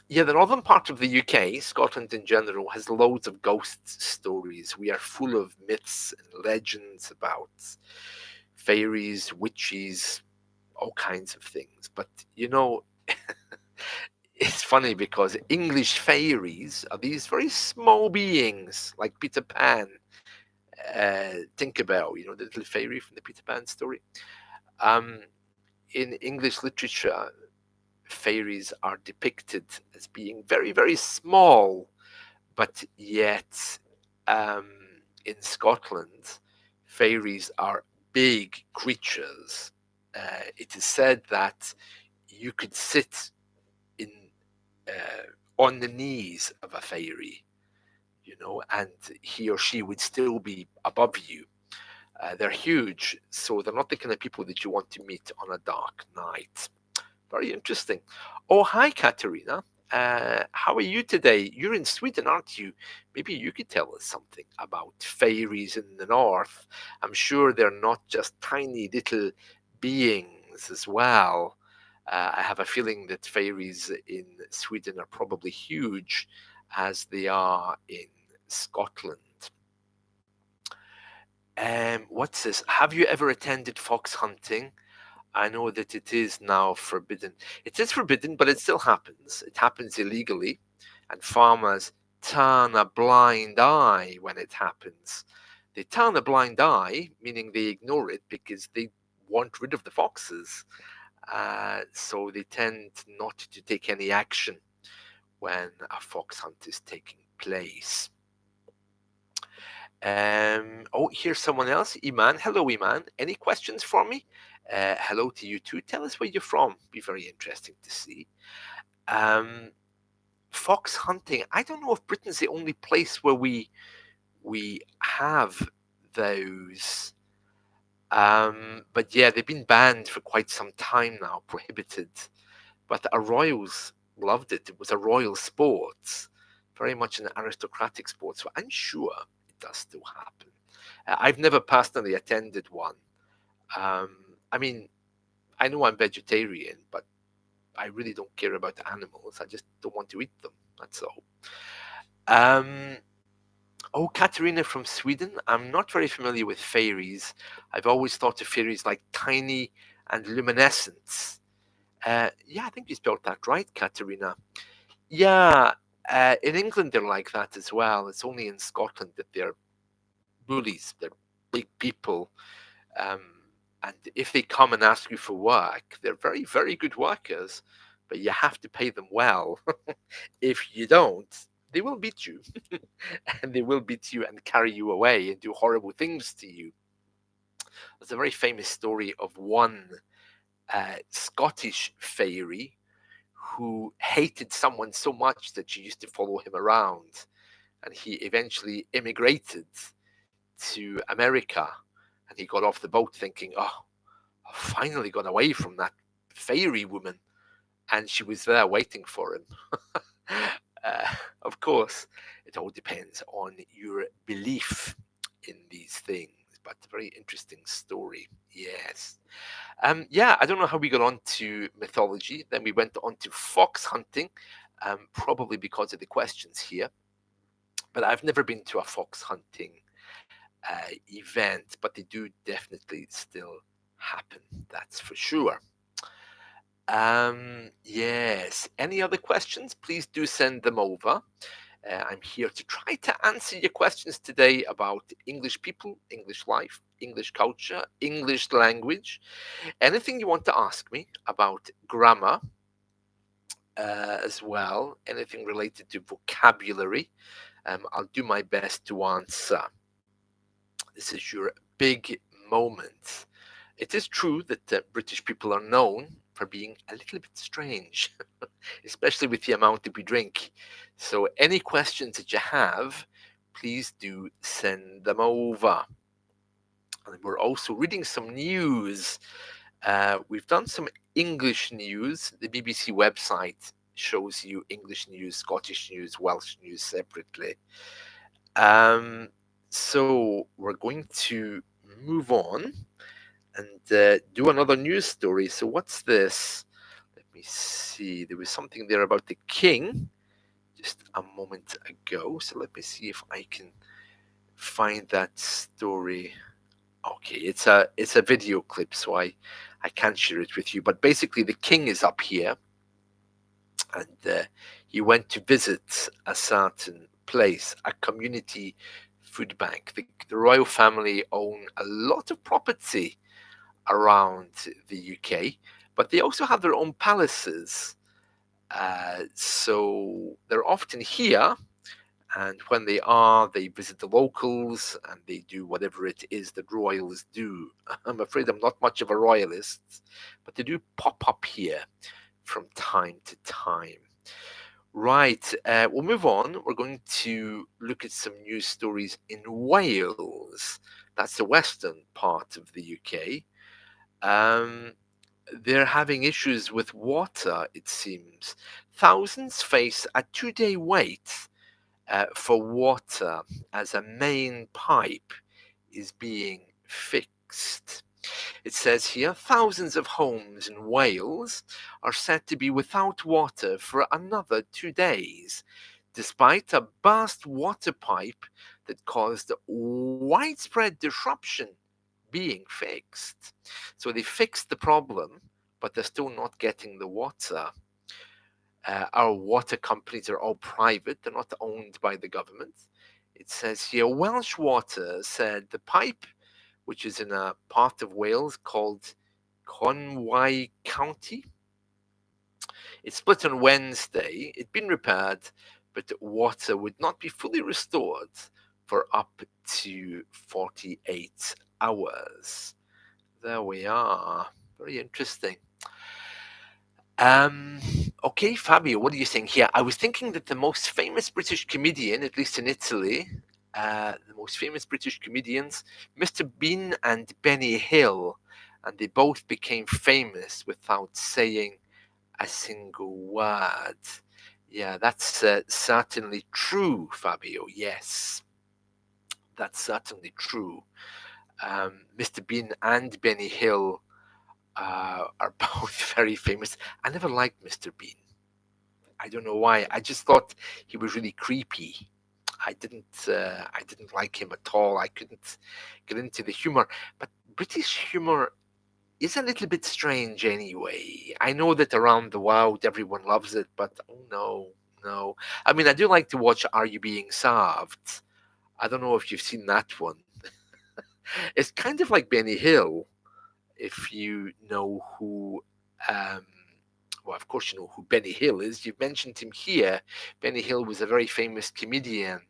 Yeah, the northern part of the UK, Scotland in general, has loads of ghost stories. We are full of myths and legends about fairies, witches, all kinds of things. But you know, it's funny because English fairies are these very small beings like Peter Pan, Tinkerbell, you know, the little fairy from the Peter Pan story. In English literature, fairies are depicted as being very, very small, but yet in Scotland, fairies are big creatures. It is said that you could sit in on the knees of a fairy, and he or she would still be above you. They're huge, so they're not the kind of people that you want to meet on a dark night. Very interesting. Oh, hi, Katerina. How are you today? You're in Sweden, aren't you? Maybe you could tell us something about fairies in the north. I'm sure they're not just tiny little beings as well. I have a feeling that fairies in Sweden are probably huge as they are in Scotland. What's this? Have you ever attended fox hunting? I know that it is now forbidden. It is forbidden, but it still happens. It happens illegally, and farmers turn a blind eye when it happens. They turn a blind eye, meaning they ignore it because they want rid of the foxes. So they tend not to take any action when a fox hunt is taking place. Oh, here's someone else. Iman. Hello, Iman. Any questions for me? Hello to you too. Tell us where you're from. Be very interesting to see. Fox hunting. I don't know if Britain's the only place where we have those. But yeah, they've been banned for quite some time now, prohibited. But our royals loved it. It was a royal sport, very much an aristocratic sport. So I'm sure it does still happen. I've never personally attended one. I mean, I know I'm vegetarian, but I really don't care about animals. I just don't want to eat them. That's all. Oh, Katarina from Sweden. I'm not very familiar with fairies. I've always thought of fairies like tiny and luminescent. Yeah, I think you spelled that right, Katarina. Yeah, in England they're like that as well. It's only in Scotland that they're bullies. They're big people. Um, and if they come and ask you for work, they're very, very good workers, but you have to pay them well. If you don't, they will beat you. And they will beat you and carry you away and do horrible things to you. There's a very famous story of one Scottish fairy who hated someone so much that she used to follow him around. And he eventually immigrated to America. And he got off the boat thinking, oh, I finally got away from that fairy woman. And she was there waiting for him. Of course, it all depends on your belief in these things. But a very interesting story, yes. Yeah, I don't know how we got on to mythology. Then we went on to fox hunting, probably because of the questions here. But I've never been to a fox hunting event, but they do definitely still happen. That's for sure. Yes. Any other questions? Please do send them over. I'm here to try to answer your questions today about English people, English life, English culture, English language. Anything you want to ask me about grammar as well, anything related to vocabulary, I'll do my best to answer. This is your big moment. It is true that British people are known for being a little bit strange, especially with the amount that we drink. So any questions that you have, please do send them over. And we're also reading some news. We've done some English news. The BBC website shows you English news, Scottish news, Welsh news separately. So we're going to move on and do another news story. So what's this? Let me see. There was something there about the king just a moment ago. So let me see if I can find that story. Okay, it's a video clip, so I can't share it with you. But basically, the king is up here, and he went to visit a certain place, a community food bank. The royal family own a lot of property around the UK, but they also have their own palaces. So they're often here, And when they are, they visit the locals and they do whatever it is that royals do. I'm afraid I'm not much of a royalist, but they do pop up here from time to time. Right, we'll move on. We're going to look at some news stories in Wales. That's the western part of the UK. Um, they're having issues with water, it seems. Thousands face a 2-day wait for water as a main pipe is being fixed. It says here thousands of homes in Wales are said to be without water for another 2 days, despite a burst water pipe that caused widespread disruption being fixed. So they fixed the problem, but they're still not getting the water. Our water companies are all private, they're not owned by the government. It says here Welsh Water said the pipe, which is in a part of Wales called Conwy County, it split on Wednesday. It'd been repaired, but water would not be fully restored for up to 48 hours. There we are. Very interesting. Okay, Fabio, what do you think here? I was thinking that the most famous British comedian, at least in Italy, the most famous British comedians, Mr. Bean and Benny Hill, and they both became famous without saying a single word. Yeah, that's certainly true, Fabio. Yes, that's certainly true. Mr. Bean and Benny Hill are both very famous. I never liked Mr. Bean. I don't know why. I just thought he was really creepy. I didn't like him at all. I couldn't get into the humor. But British humor is a little bit strange anyway. I know that around the world everyone loves it, but oh no, no. I mean, I do like to watch Are You Being Served? I don't know if you've seen that one. It's kind of like Benny Hill, if you know who, um, well, of course you know who Benny Hill is. You've mentioned him here. Benny Hill was a very famous comedian.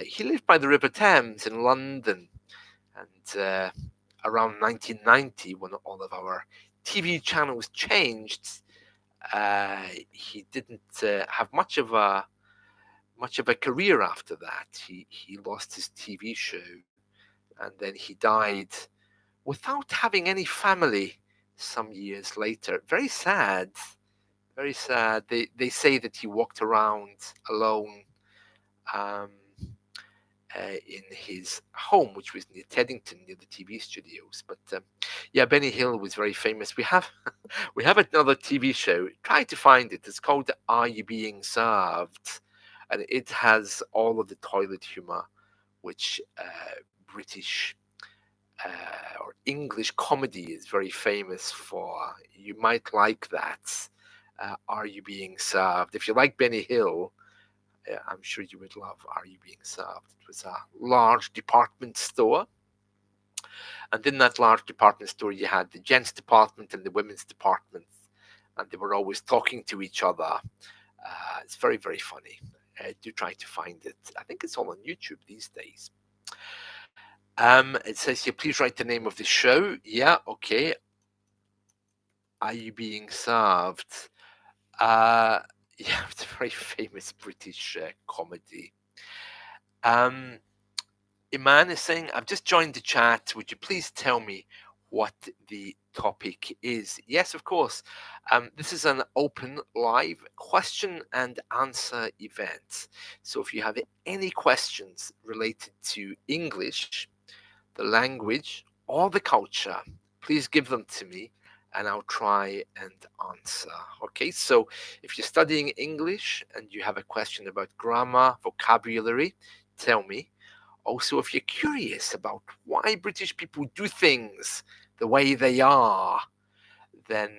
He lived by the River Thames in London, and around 1990, when all of our TV channels changed, he didn't have much of a career after that. He lost his TV show, and then he died without having any family some years later. Very sad. Very sad. They say that he walked around alone um, in his home, which was near Teddington, near the TV studios. But yeah, Benny Hill was very famous. We have we have another TV show. Try to find it. It's called Are You Being Served? And it has all of the toilet humor, which British or English comedy is very famous for. You might like that. Are You Being Served? If you like Benny Hill, I'm sure you would love Are You Being Served? It was a large department store. And in that large department store, you had the gents department and the women's department. And they were always talking to each other. It's very, very funny. Do try to find it. I think it's all on YouTube these days. It says here, please write the name of the show. Yeah, okay. Are You Being Served? Yeah, it's a very famous British comedy. Iman is saying, I've just joined the chat. Would you please tell me what the topic is? Yes, of course. This is an open live question and answer event. So if you have any questions related to English, the language, or the culture, please give them to me and I'll try and answer. Okay, so if you're studying English and you have a question about grammar, vocabulary, tell me. Also, if you're curious about why British people do things the way they are, then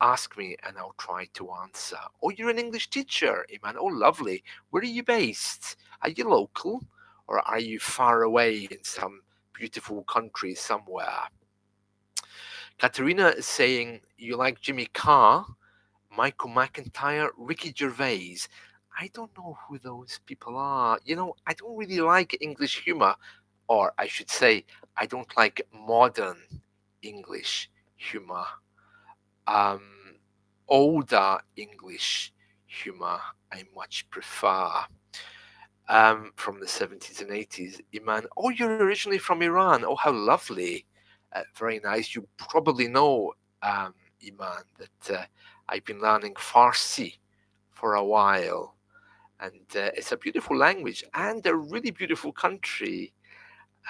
ask me and I'll try to answer. Or you're an English teacher, Iman. Oh, lovely. Where are you based? Are you local or are you far away in some beautiful country somewhere? Katerina is saying you like Jimmy Carr, Michael McIntyre, Ricky Gervais. I don't know who those people are. I don't really like English humor, or I should say, I don't like modern English humor. Um, Older English humor I much prefer. From the 70s and 80s. Iman, oh, you're originally from Iran. Oh, how lovely. Very nice. You probably know, Iman, that I've been learning Farsi for a while. And it's a beautiful language and a really beautiful country.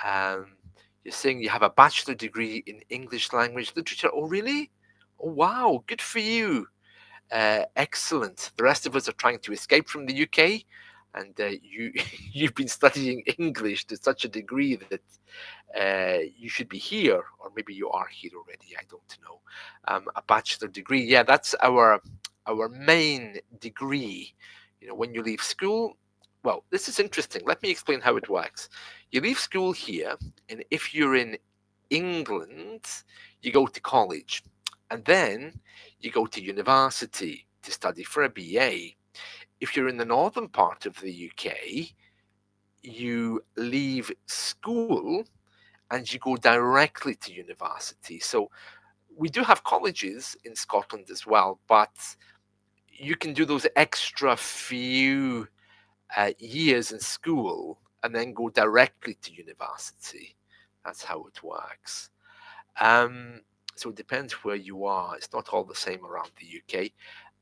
Um, you're saying you have a bachelor degree in English language literature. Oh, really? Oh, wow. Good for you. Excellent. The rest of us are trying to escape from the UK, and you you've been studying English to such a degree that you should be here, or maybe you are here already. I don't know. A bachelor degree, yeah, that's our main degree. When you leave school. Well, this is interesting. Let me explain how it works. You leave school here, and if you're in England, you go to college, and then you go to university to study for a BA. If you're in the northern part of the UK, you leave school and you go directly to university. So we do have colleges in Scotland as well, but you can do those extra few years in school and then go directly to university. That's how it works. Um, so it depends where you are. It's not all the same around the UK.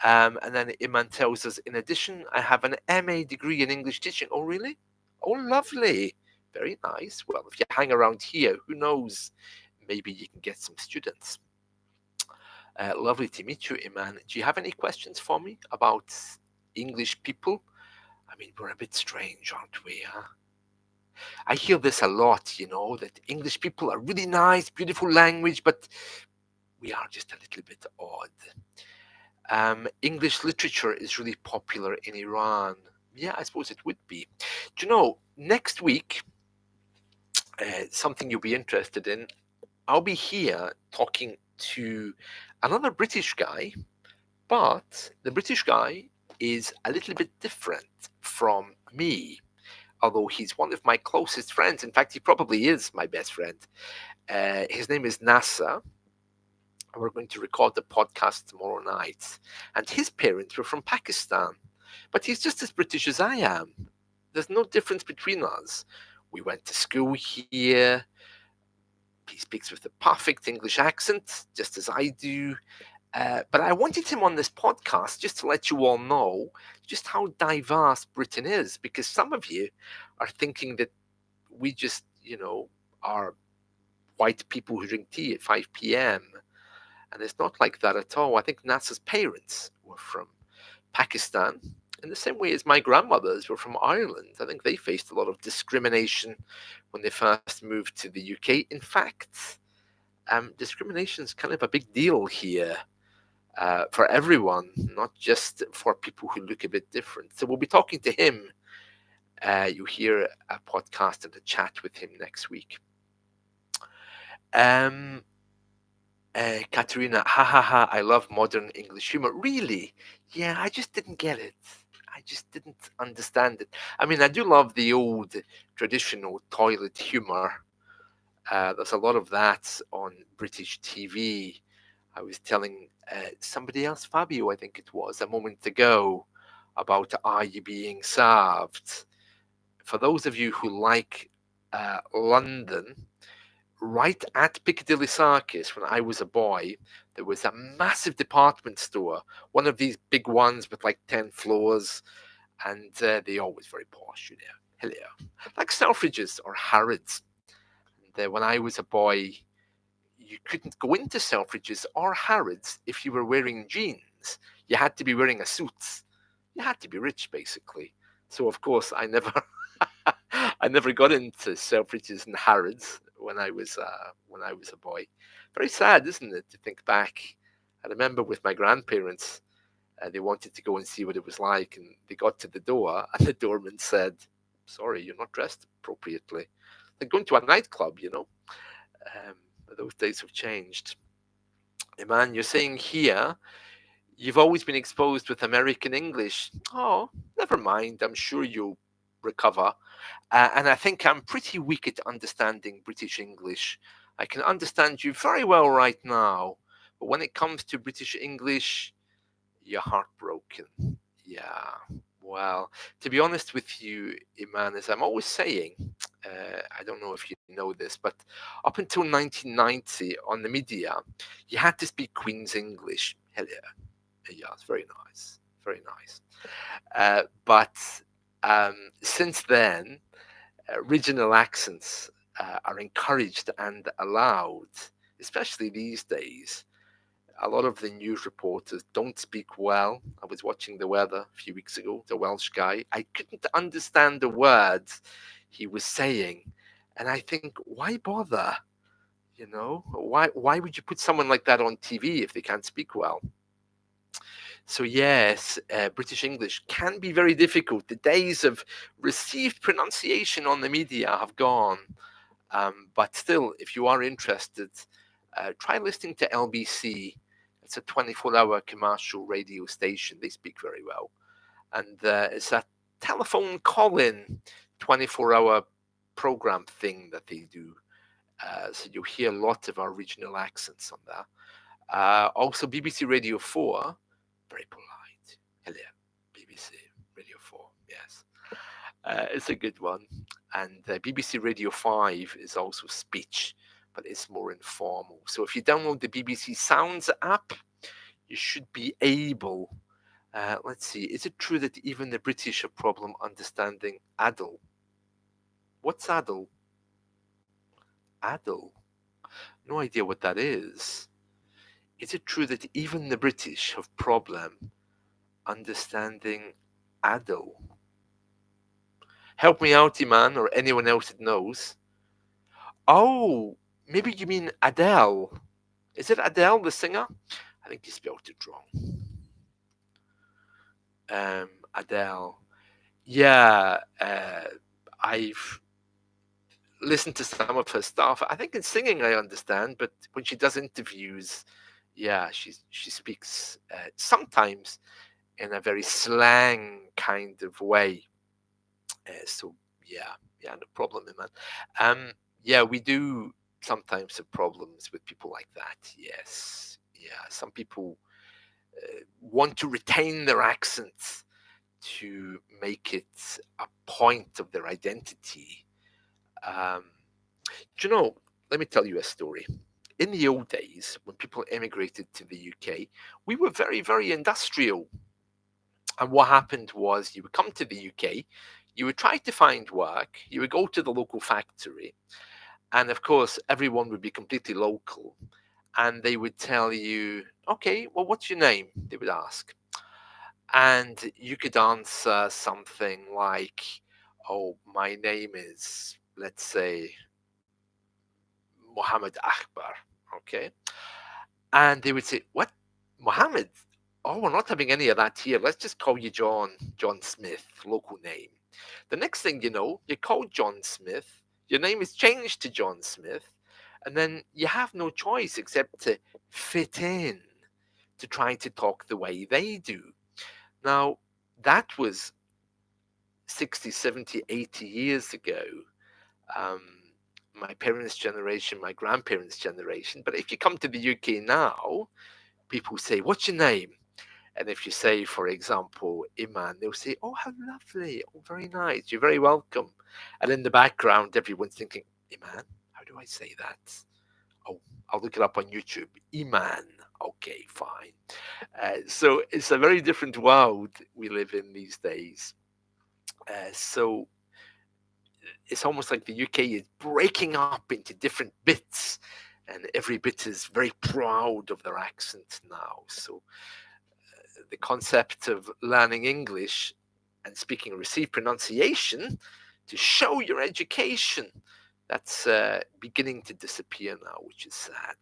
And then Iman tells us, in addition, I have an MA degree in English teaching. Oh, really? Oh, lovely. Very nice. Well, if you hang around here, who knows? Maybe you can get some students. Lovely to meet you, Iman. Do you have any questions for me about English people? I mean, we're a bit strange, aren't we? Huh? I hear this a lot, that English people are really nice, beautiful language, but we are just a little bit odd. English literature is really popular in Iran. Yeah, I suppose it would be. Do you know, next week, something you'll be interested in, I'll be here talking to another British guy, but the British guy is a little bit different from me, although he's one of my closest friends. In fact, he probably is my best friend. His name is Nasser. We're going to record the podcast tomorrow night. And his parents were from Pakistan. But he's just as British as I am. There's no difference between us. We went to school here. He speaks with the perfect English accent, just as I do. But I wanted him on this podcast just to let you all know just how diverse Britain is, because some of you are thinking that we just, are white people who drink tea at 5 p.m. And it's not like that at all. I think Nasser's parents were from Pakistan, in the same way as my grandmothers were from Ireland. I think they faced a lot of discrimination when they first moved to the UK. In fact, discrimination is kind of a big deal here. For everyone, not just for people who look a bit different. So we'll be talking to him. You'll hear a podcast and a chat with him next week. Katerina, ha ha ha, I love modern English humor. Really? Yeah, I just didn't get it. I just didn't understand it. I mean, I do love the old traditional toilet humor. There's a lot of that on British TV. I was telling somebody else, Fabio, I think it was, a moment ago, about Are You Being Served? For those of you who like London, right at Piccadilly Circus, when I was a boy, there was a massive department store, one of these big ones with like 10 floors, and they're always very posh, Hello. Like Selfridges or Harrods. And when I was a boy, you couldn't go into Selfridges or Harrods if you were wearing jeans. You had to be wearing a suit. You had to be rich, basically. So of course, I never got into Selfridges and Harrods when I was a boy. Very sad, isn't it, to think back? I remember with my grandparents, they wanted to go and see what it was like, and they got to the door, and the doorman said, "Sorry, you're not dressed appropriately." Like going to a nightclub. But those days have changed. Iman, you're saying here You've always been exposed with American English. Oh, never mind. I'm sure you'll recover. And I think I'm pretty weak at understanding British English. I can understand you very well right now, but when it comes to British English, you're heartbroken. Yeah. Well, to be honest with you, Iman, as I'm always saying, I don't know if you know this, but up until 1990 on the media, you had to speak Queen's English. Hello. Yeah, it's very nice. Very nice. But since then, regional accents are encouraged and allowed, especially these days. A lot of the news reporters don't speak well. I was watching the weather a few weeks ago, the Welsh guy. I couldn't understand the words he was saying. And I think, why bother? You know, why would you put someone like that on TV if they can't speak well? So yes, British English can be very difficult. The days of received pronunciation on the media have gone. But still, if you are interested, try listening to LBC. It's a 24-hour commercial radio station. They speak very well. And it's a telephone call-in 24-hour program thing that they do. So you'll hear a lot of our regional accents on there. Also, BBC Radio 4, very polite. Hello, BBC Radio 4, yes. It's a good one. And BBC Radio 5 is also speech, but it's more informal. So if you download the BBC Sounds app, you should be able. Let's see, is it true that even the British have problem understanding adult? What's adult? Adult? No idea what that is. Is it true that even the British have problem understanding adult? Help me out, Iman, or anyone else that knows. Oh, maybe you mean Adele. Is it Adele, the singer? I think you spelled it wrong. Adele. Yeah, I've listened to some of her stuff. I think in singing I understand, but when she does interviews, yeah, she speaks sometimes in a very slang kind of way. So yeah, no problem, man. Yeah, we do sometimes have problems with people like that. Yes, yeah. Some people want to retain their accents to make it a point of their identity. Um, do you know? Let me tell you a story. In the old days, when people emigrated to the UK, we were very, very industrial. And what happened was you would come to the UK, you would try to find work, you would go to the local factory, and of course, everyone would be completely local. And they would tell you, okay, well, what's your name? They would ask. And you could answer something like, oh, my name is, let's say, Mohammed Akbar. Okay. And they would say, what? Mohammed? Oh, we're not having any of that here. Let's just call you John Smith, local name. The next thing you know, you're called John Smith. Your name is changed to John Smith. And then you have no choice except to fit in, to try to talk the way they do. Now, that was 60, 70, 80 years ago. Um, my parents' generation, my grandparents' generation. But if you come to the UK now, people say, what's your name? And if you say, for example, Iman, they'll say, oh, how lovely. Oh, very nice. You're very welcome. And in the background, everyone's thinking, Iman, how do I say that? Oh, I'll look it up on YouTube. Iman. Okay, fine. So it's a very different world we live in these days. So it's almost like the UK is breaking up into different bits, and every bit is very proud of their accent now. So the concept of learning English and speaking received pronunciation to show your education, that's beginning to disappear now, which is sad.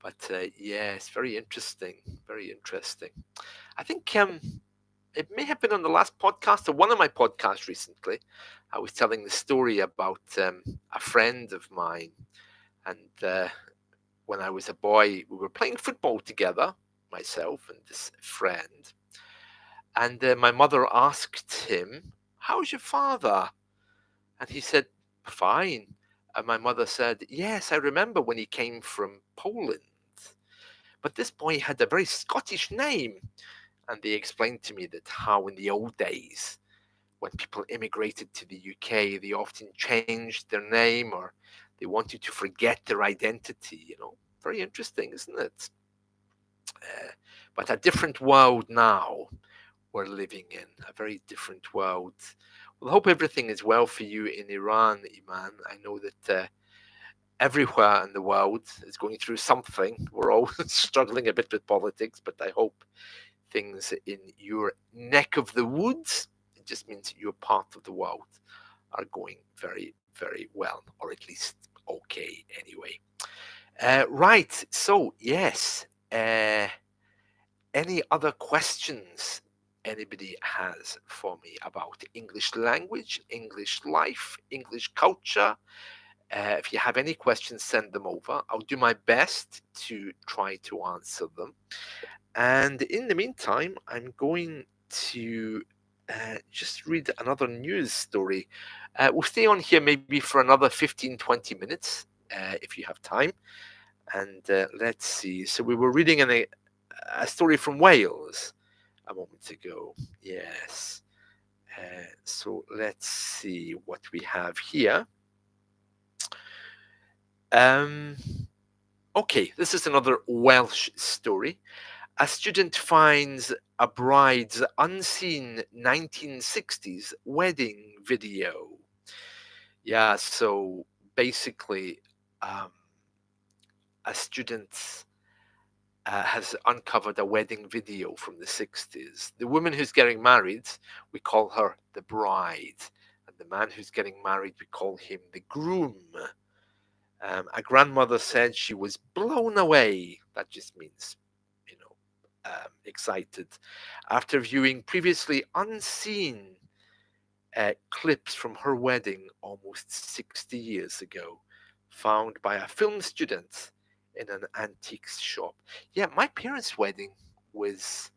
But yeah, it's very interesting. Very interesting. I think it may have been on the last podcast or one of my podcasts recently. I was telling the story about a friend of mine, and when I was a boy, we were playing football together, myself and this friend. And my mother asked him, "How's your father?" And he said, "Fine." And my mother said, "Yes, I remember when he came from Poland. But this boy had a very Scottish name." And they explained to me that how in the old days, when people immigrated to the UK, they often changed their name or they wanted to forget their identity. Very interesting, isn't it? But a different world now we're living in, a very different world. Well, I hope everything is well for you in Iran, Iman. I know that everywhere in the world is going through something. We're all struggling a bit with politics, but I hope things in your neck of the woods, it just means your part of the world, are going very, very well, or at least okay anyway. Right, so yes, any other questions anybody has for me about English language, English life, English culture? If you have any questions, send them over. I'll do my best to try to answer them. And in the meantime, I'm going to just read another news story. We'll stay on here maybe for another 15-20 minutes if you have time. And let's see. So we were reading a story from Wales a moment ago. Yes. So let's see what we have here. Okay, this is another Welsh story. A student finds a bride's unseen 1960s wedding video. Yeah, so basically, a student has uncovered a wedding video from the 60s. The woman who's getting married, we call her the bride. And the man who's getting married, we call him the groom. A grandmother said she was blown away. That just means, excited. After viewing previously unseen clips from her wedding almost 60 years ago, found by a film student in an antiques shop. Yeah, my parents' wedding was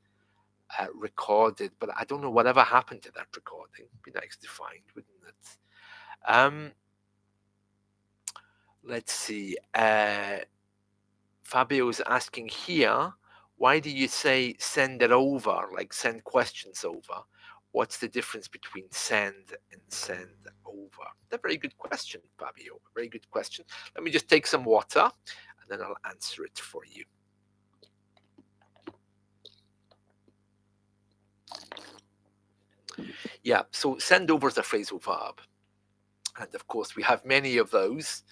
recorded, but I don't know whatever happened to that recording. Be nice to find, wouldn't it? Let's see. Fabio's asking here, why do you say send it over, like send questions over? What's the difference between send and send over? A very good question, Fabio. A very good question. Let me just take some water and then I'll answer it for you. Yeah, so send over is a phrasal verb. And of course, we have many of those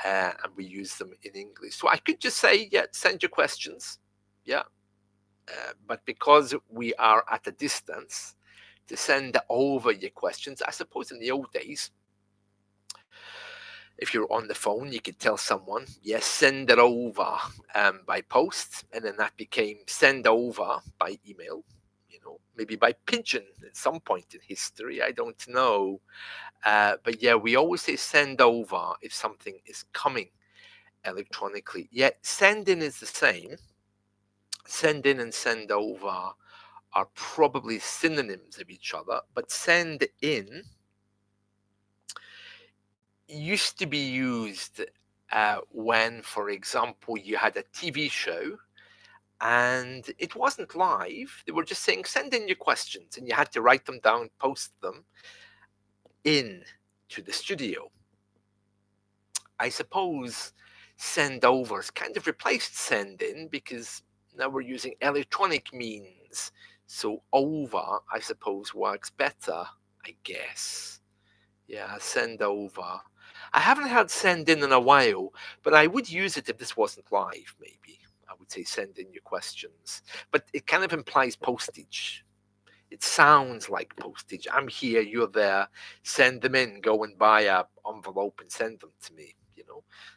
and we use them in English. So I could just say, yeah, send your questions. Yeah. But because we are at a distance, to send over your questions, I suppose in the old days, if you're on the phone, you could tell someone, yes, send it over by post, and then that became send over by email, maybe by pigeon at some point in history, I don't know. But yeah, we always say send over if something is coming electronically. Yet send in is the same. Send in and send over are probably synonyms of each other, but send in used to be used when, for example, you had a TV show and it wasn't live. They were just saying, send in your questions, and you had to write them down, post them in to the studio. I suppose send overs kind of replaced send in because now we're using electronic means. So over, I suppose, works better, I guess. Yeah, send over. I haven't had send in a while, but I would use it if this wasn't live, maybe. I would say send in your questions. But it kind of implies postage. It sounds like postage. I'm here, you're there. Send them in. Go and buy a envelope and send them to me,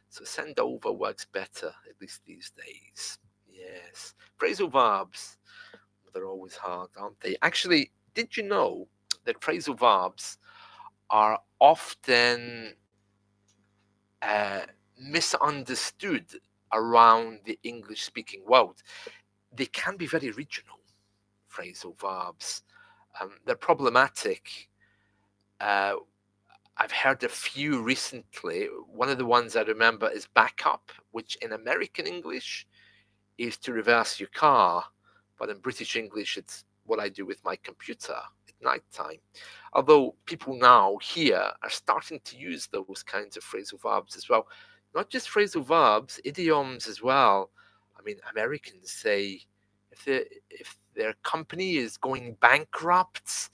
So send over works better, at least these days. Yes. Phrasal verbs, they're always hard, aren't they? Actually, did you know that phrasal verbs are often misunderstood around the English-speaking world. They can be very regional, phrasal verbs. They're problematic. Uh, I've heard a few recently. One of the ones I remember is backup, which in American English is to reverse your car, but in British English, it's what I do with my computer at night time. Although people now here are starting to use those kinds of phrasal verbs as well. Not just phrasal verbs, idioms as well. I mean, Americans say if their company is going bankrupt,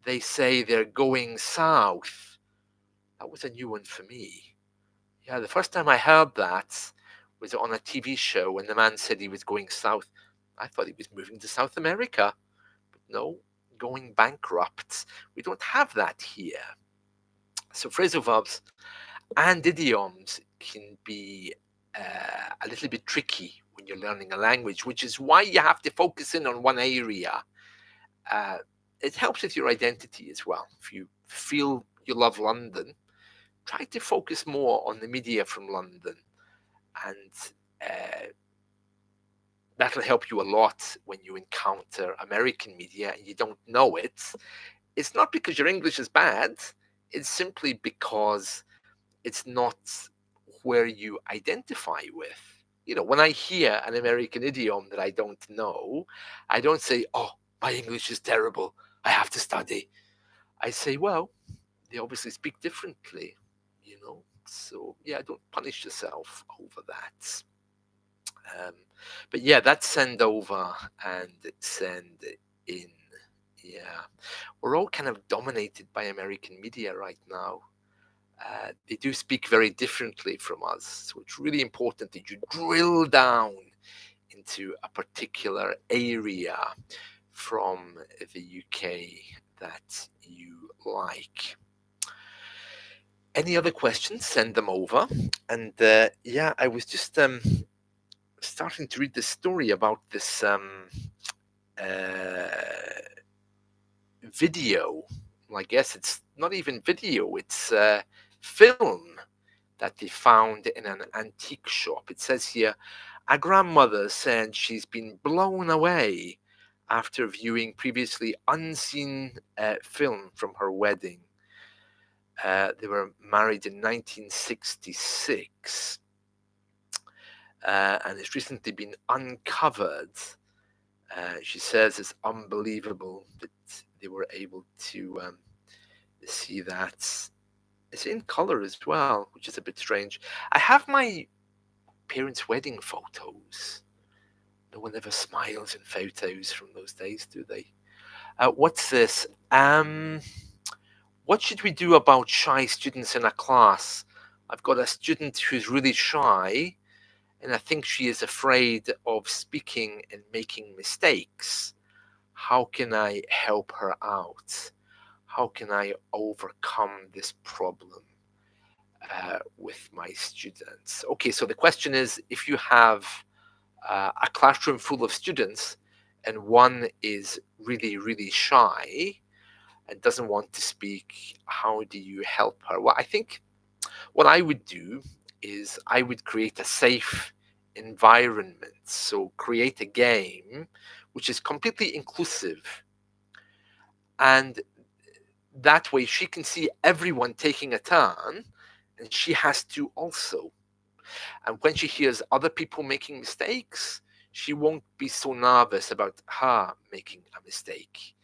they say they're going south. That was a new one for me. Yeah, the first time I heard that was on a TV show when the man said he was going south. I thought he was moving to South America. But no, going bankrupt. We don't have that here. So phrasal verbs and idioms can be a little bit tricky when you're learning a language, which is why you have to focus in on one area. It helps with your identity as well. If you feel you love London, try to focus more on the media from London, and that'll help you a lot when you encounter American media and you don't know it. It's not because your English is bad, it's simply because it's not where you identify with. You know, when I hear an American idiom that I don't know, I don't say, oh, my English is terrible, I have to study. I say, well, they obviously speak differently, you know. So yeah, don't punish yourself over that. But yeah, that's send over and send in. Yeah, we're all kind of dominated by American media right now. They do speak very differently from us, so it's really important that you drill down into a particular area from the UK that you like. Any other questions, send them over. And yeah, I was just starting to read this story about this video. Well, I guess it's not even video, it's film that they found in an antique shop. It says here, a grandmother said she's been blown away after viewing previously unseen film from her wedding. They were married in 1966, and it's recently been uncovered. She says it's unbelievable that they were able to see that. It's in color as well, which is a bit strange. I have my parents' wedding photos. No one ever smiles in photos from those days, do they? What's this? What should we do about shy students in a class? I've got a student who's really shy, and I think she is afraid of speaking and making mistakes. How can I help her out? How can I overcome this problem with my students? Okay, so the question is, if you have a classroom full of students and one is really, really shy and doesn't want to speak, how do you help her? Well, I think what I would do is I would create a safe environment. So create a game which is completely inclusive. And that way she can see everyone taking a turn and she has to also. And when she hears other people making mistakes, she won't be so nervous about her making a mistake.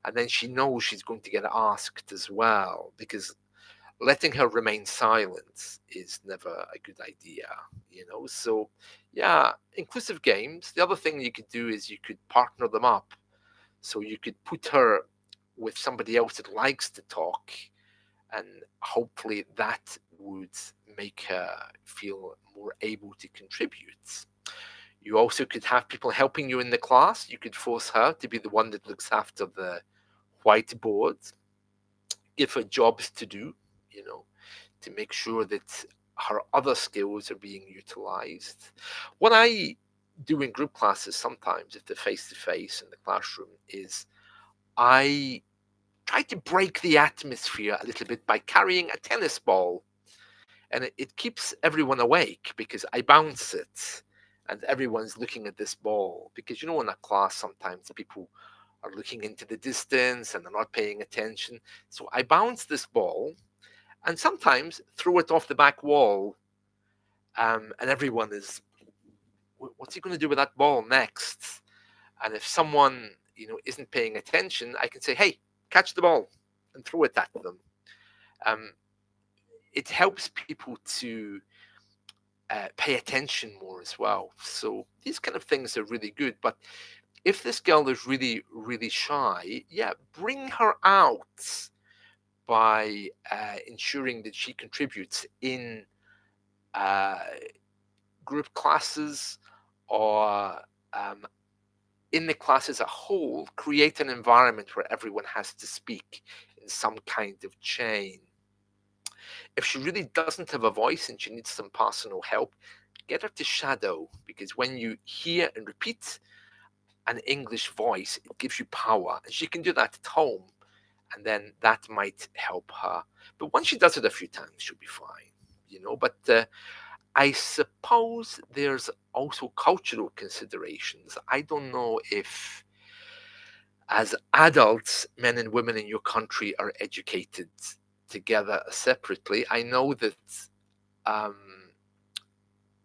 And then she knows she's going to get asked as well, because letting her remain silent is never a good idea, you know. So yeah, inclusive games. The other thing you could do is you could partner them up. So you could put her with somebody else that likes to talk, and hopefully that would make her feel more able to contribute. You also could have people helping you in the class. You could force her to be the one that looks after the whiteboard, give her jobs to do, you know, to make sure that her other skills are being utilized. What I do in group classes sometimes, if they're face-to-face in the classroom, is I try to break the atmosphere a little bit by carrying a tennis ball. and it keeps everyone awake because I bounce it and everyone's looking at this ball. Because in a class sometimes people are looking into the distance and they're not paying attention. So I bounce this ball and sometimes throw it off the back wall, and everyone is, what's he going to do with that ball next? And if someone isn't paying attention, I can say, hey, catch the ball and throw it at them. um, it helps people to pay attention more as well. So these kind of things are really good. But if this girl is really, really shy, yeah, bring her out by ensuring that she contributes in uh, group classes or um, in the class as a whole. Create an environment where everyone has to speak in some kind of chain. If she really doesn't have a voice and she needs some personal help, get her to shadow, because when you hear and repeat an English voice, it gives you power, and she can do that at home, and then that might help her. But once she does it a few times, she'll be fine. But I suppose there's also cultural considerations. I don't know if, as adults, men and women in your country are educated together separately. I know that um,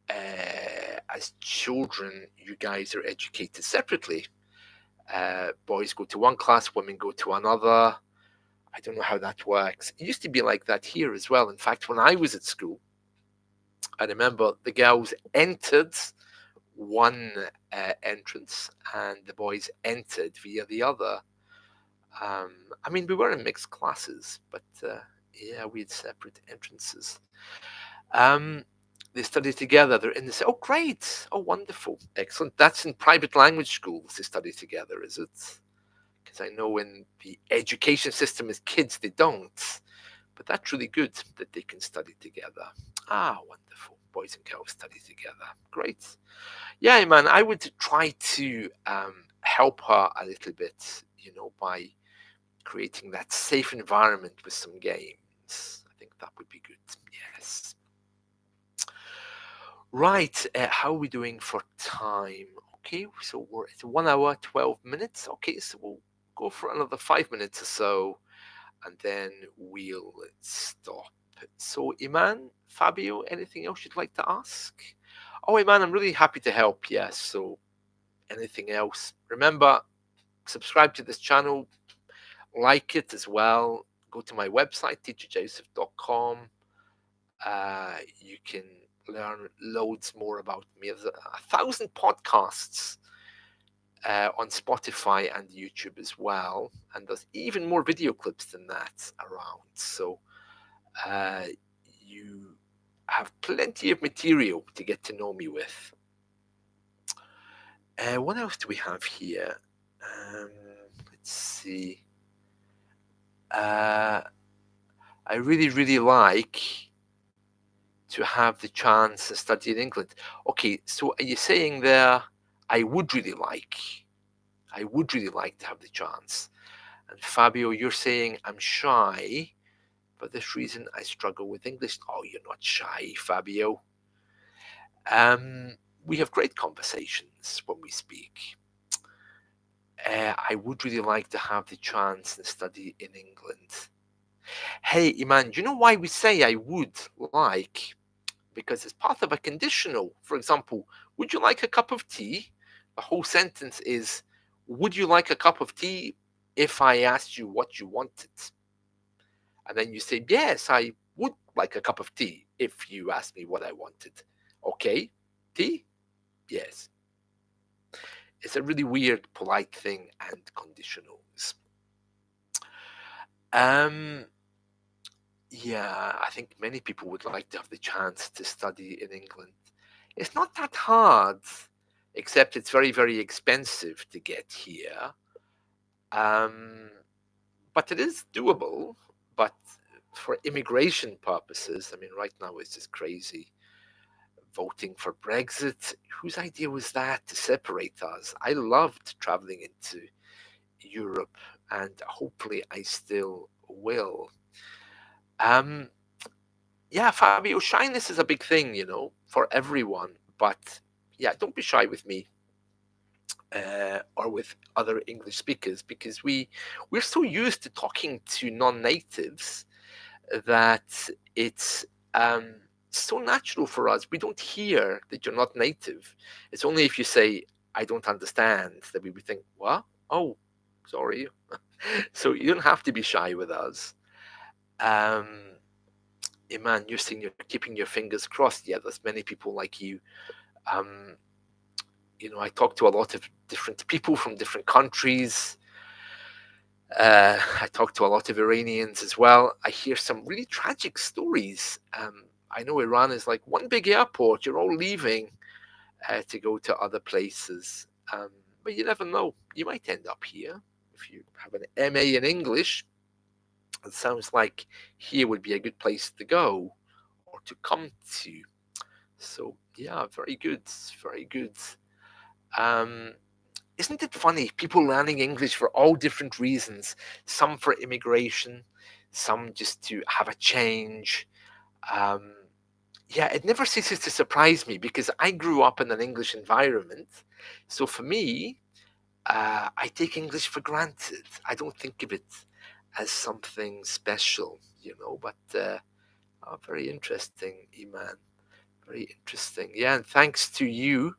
as children, you guys are educated separately. Boys go to one class, women go to another. I don't know how that works. It used to be like that here as well. In fact, when I was at school, I remember the girls entered one entrance and the boys entered via the other. I mean, we were in mixed classes, but yeah, we had separate entrances. Um, they study together. They're in this. Oh, great! Oh, wonderful, excellent. That's in private language schools. They study together, is it? Because I know in the education system as kids they don't. But that's really good that they can study together. Ah, wonderful. Boys and girls study together. Great. Yeah, man. I would try to help her a little bit, by creating that safe environment with some games. I think that would be good. Yes. Right, how are we doing for time? Okay, so we're at 1 hour, 12 minutes. Okay, so we'll go for another 5 minutes or so, and then we'll stop. So, Iman, Fabio, anything else you'd like to ask? Oh, Iman, I'm really happy to help. Yes, so anything else? Remember, subscribe to this channel, like it as well. Go to my website, teacherjoseph.com. You can learn loads more about me. There's 1,000 podcasts on Spotify and YouTube as well, and there's even more video clips than that around. So uh, you have plenty of material to get to know me with. What else do we have here? Let's see. I really, really like to have the chance to study in England. Okay, so are you saying there, I would really like, to have the chance? And Fabio, you're saying I'm shy. For this reason, I struggle with English. Oh, you're not shy, Fabio. We have great conversations when we speak. I would really like to have the chance to study in England. Hey, Iman, do you know why we say I would like? Because it's part of a conditional. For example, would you like a cup of tea? The whole sentence is, would you like a cup of tea if I asked you what you wanted? And then you say, yes, I would like a cup of tea if you asked me what I wanted. Okay, tea? Yes. It's a really weird, polite thing and conditionals. Um, yeah, I think many people would like to have the chance to study in England. It's not that hard, except it's very, very expensive to get here. Um, but it is doable. But for immigration purposes, I mean, right now it's just crazy. Voting for Brexit, whose idea was that to separate us? I loved traveling into Europe, and hopefully I still will. Um, yeah, Fabio, shyness is a big thing, for everyone. But yeah, don't be shy with me or with other English speakers, because we're so used to talking to non-natives that it's so natural for us. We don't hear that you're not native. It's only if you say, I don't understand, that we would think, what? Oh, sorry. So you don't have to be shy with us. Um, Iman, you're saying you're keeping your fingers crossed. Yeah, there's many people like you. Um, I talk to a lot of different people from different countries. I talk to a lot of Iranians as well. I hear some really tragic stories. I know Iran is like one big airport. You're all leaving to go to other places. But you never know. You might end up here. If you have an MA in English, it sounds like here would be a good place to go or to come to. So, yeah, very good. Very good. Um, Isn't it funny? People learning English for all different reasons. Some for immigration, some just to have a change. Um, yeah, it never ceases to surprise me because I grew up in an English environment. So for me, I take English for granted. I don't think of it as something special, but very interesting, Iman. Very interesting. Yeah, and thanks to you,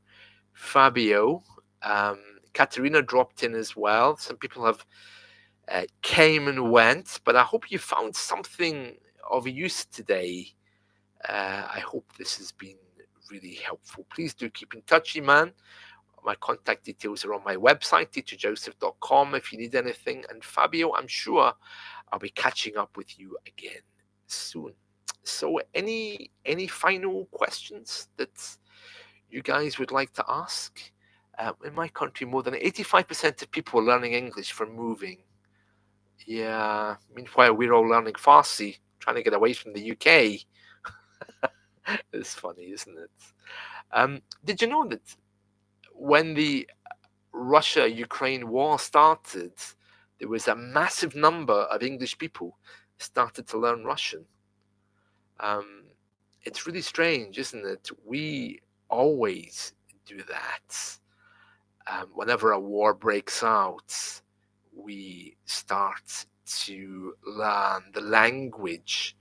Fabio. Um, Katerina dropped in as well. Some people have came and went, but I hope you found something of use today. I hope this has been really helpful. Please do keep in touch, Iman. My contact details are on my website, teacherjoseph.com, if you need anything. And Fabio, I'm sure I'll be catching up with you again soon. So, any final questions that you guys would like to ask? In my country, more than 85% of people are learning English for moving. Yeah, meanwhile, we're all learning Farsi, trying to get away from the UK. It's funny, isn't it? Did you know that when the Russia-Ukraine war started, there was a massive number of English people started to learn Russian? Um, it's really strange, isn't it? We always do that. Whenever a war breaks out, we start to learn the language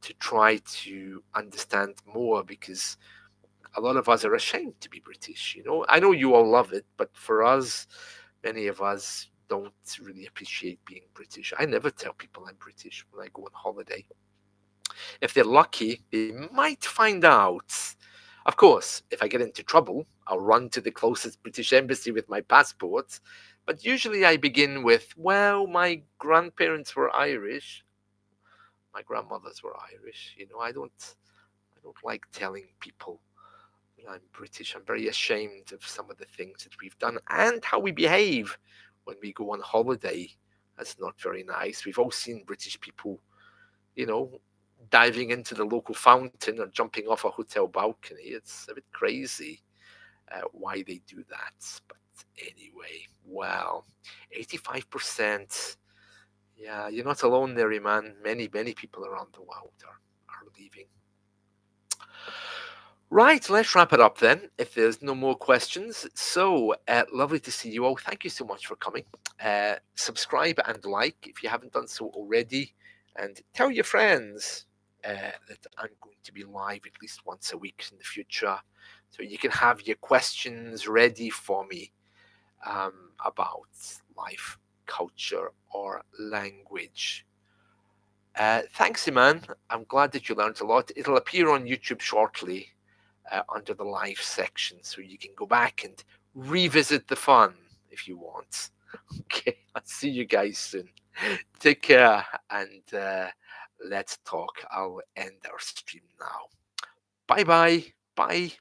to try to understand more, because a lot of us are ashamed to be British. I know you all love it, but for us, many of us don't really appreciate being British. I never tell people I'm British when I go on holiday. If they're lucky, they might find out. Of course, if I get into trouble, I'll run to the closest British embassy with my passport. But usually I begin with, well, my grandparents were Irish, my grandmothers were Irish. I don't like telling people that I'm British. I'm very ashamed of some of the things that we've done and how we behave when we go on holiday. That's not very nice. We've all seen British people, you know, diving into the local fountain or jumping off a hotel balcony. It's a bit crazy why they do that. But anyway, well, 85%. Yeah, you're not alone there, man. Many, many people around the world are leaving. Right, let's wrap it up then, if there's no more questions. So, lovely to see you all. Thank you so much for coming. Subscribe and like if you haven't done so already. And tell your friends that I'm going to be live at least once a week in the future. So you can have your questions ready for me about life, culture, or language. Thanks, Iman. I'm glad that you learned a lot. It'll appear on YouTube shortly under the live section, so you can go back and revisit the fun if you want. Okay, I'll see you guys soon. Take care and let's talk. I'll end our stream now. Bye bye. Bye.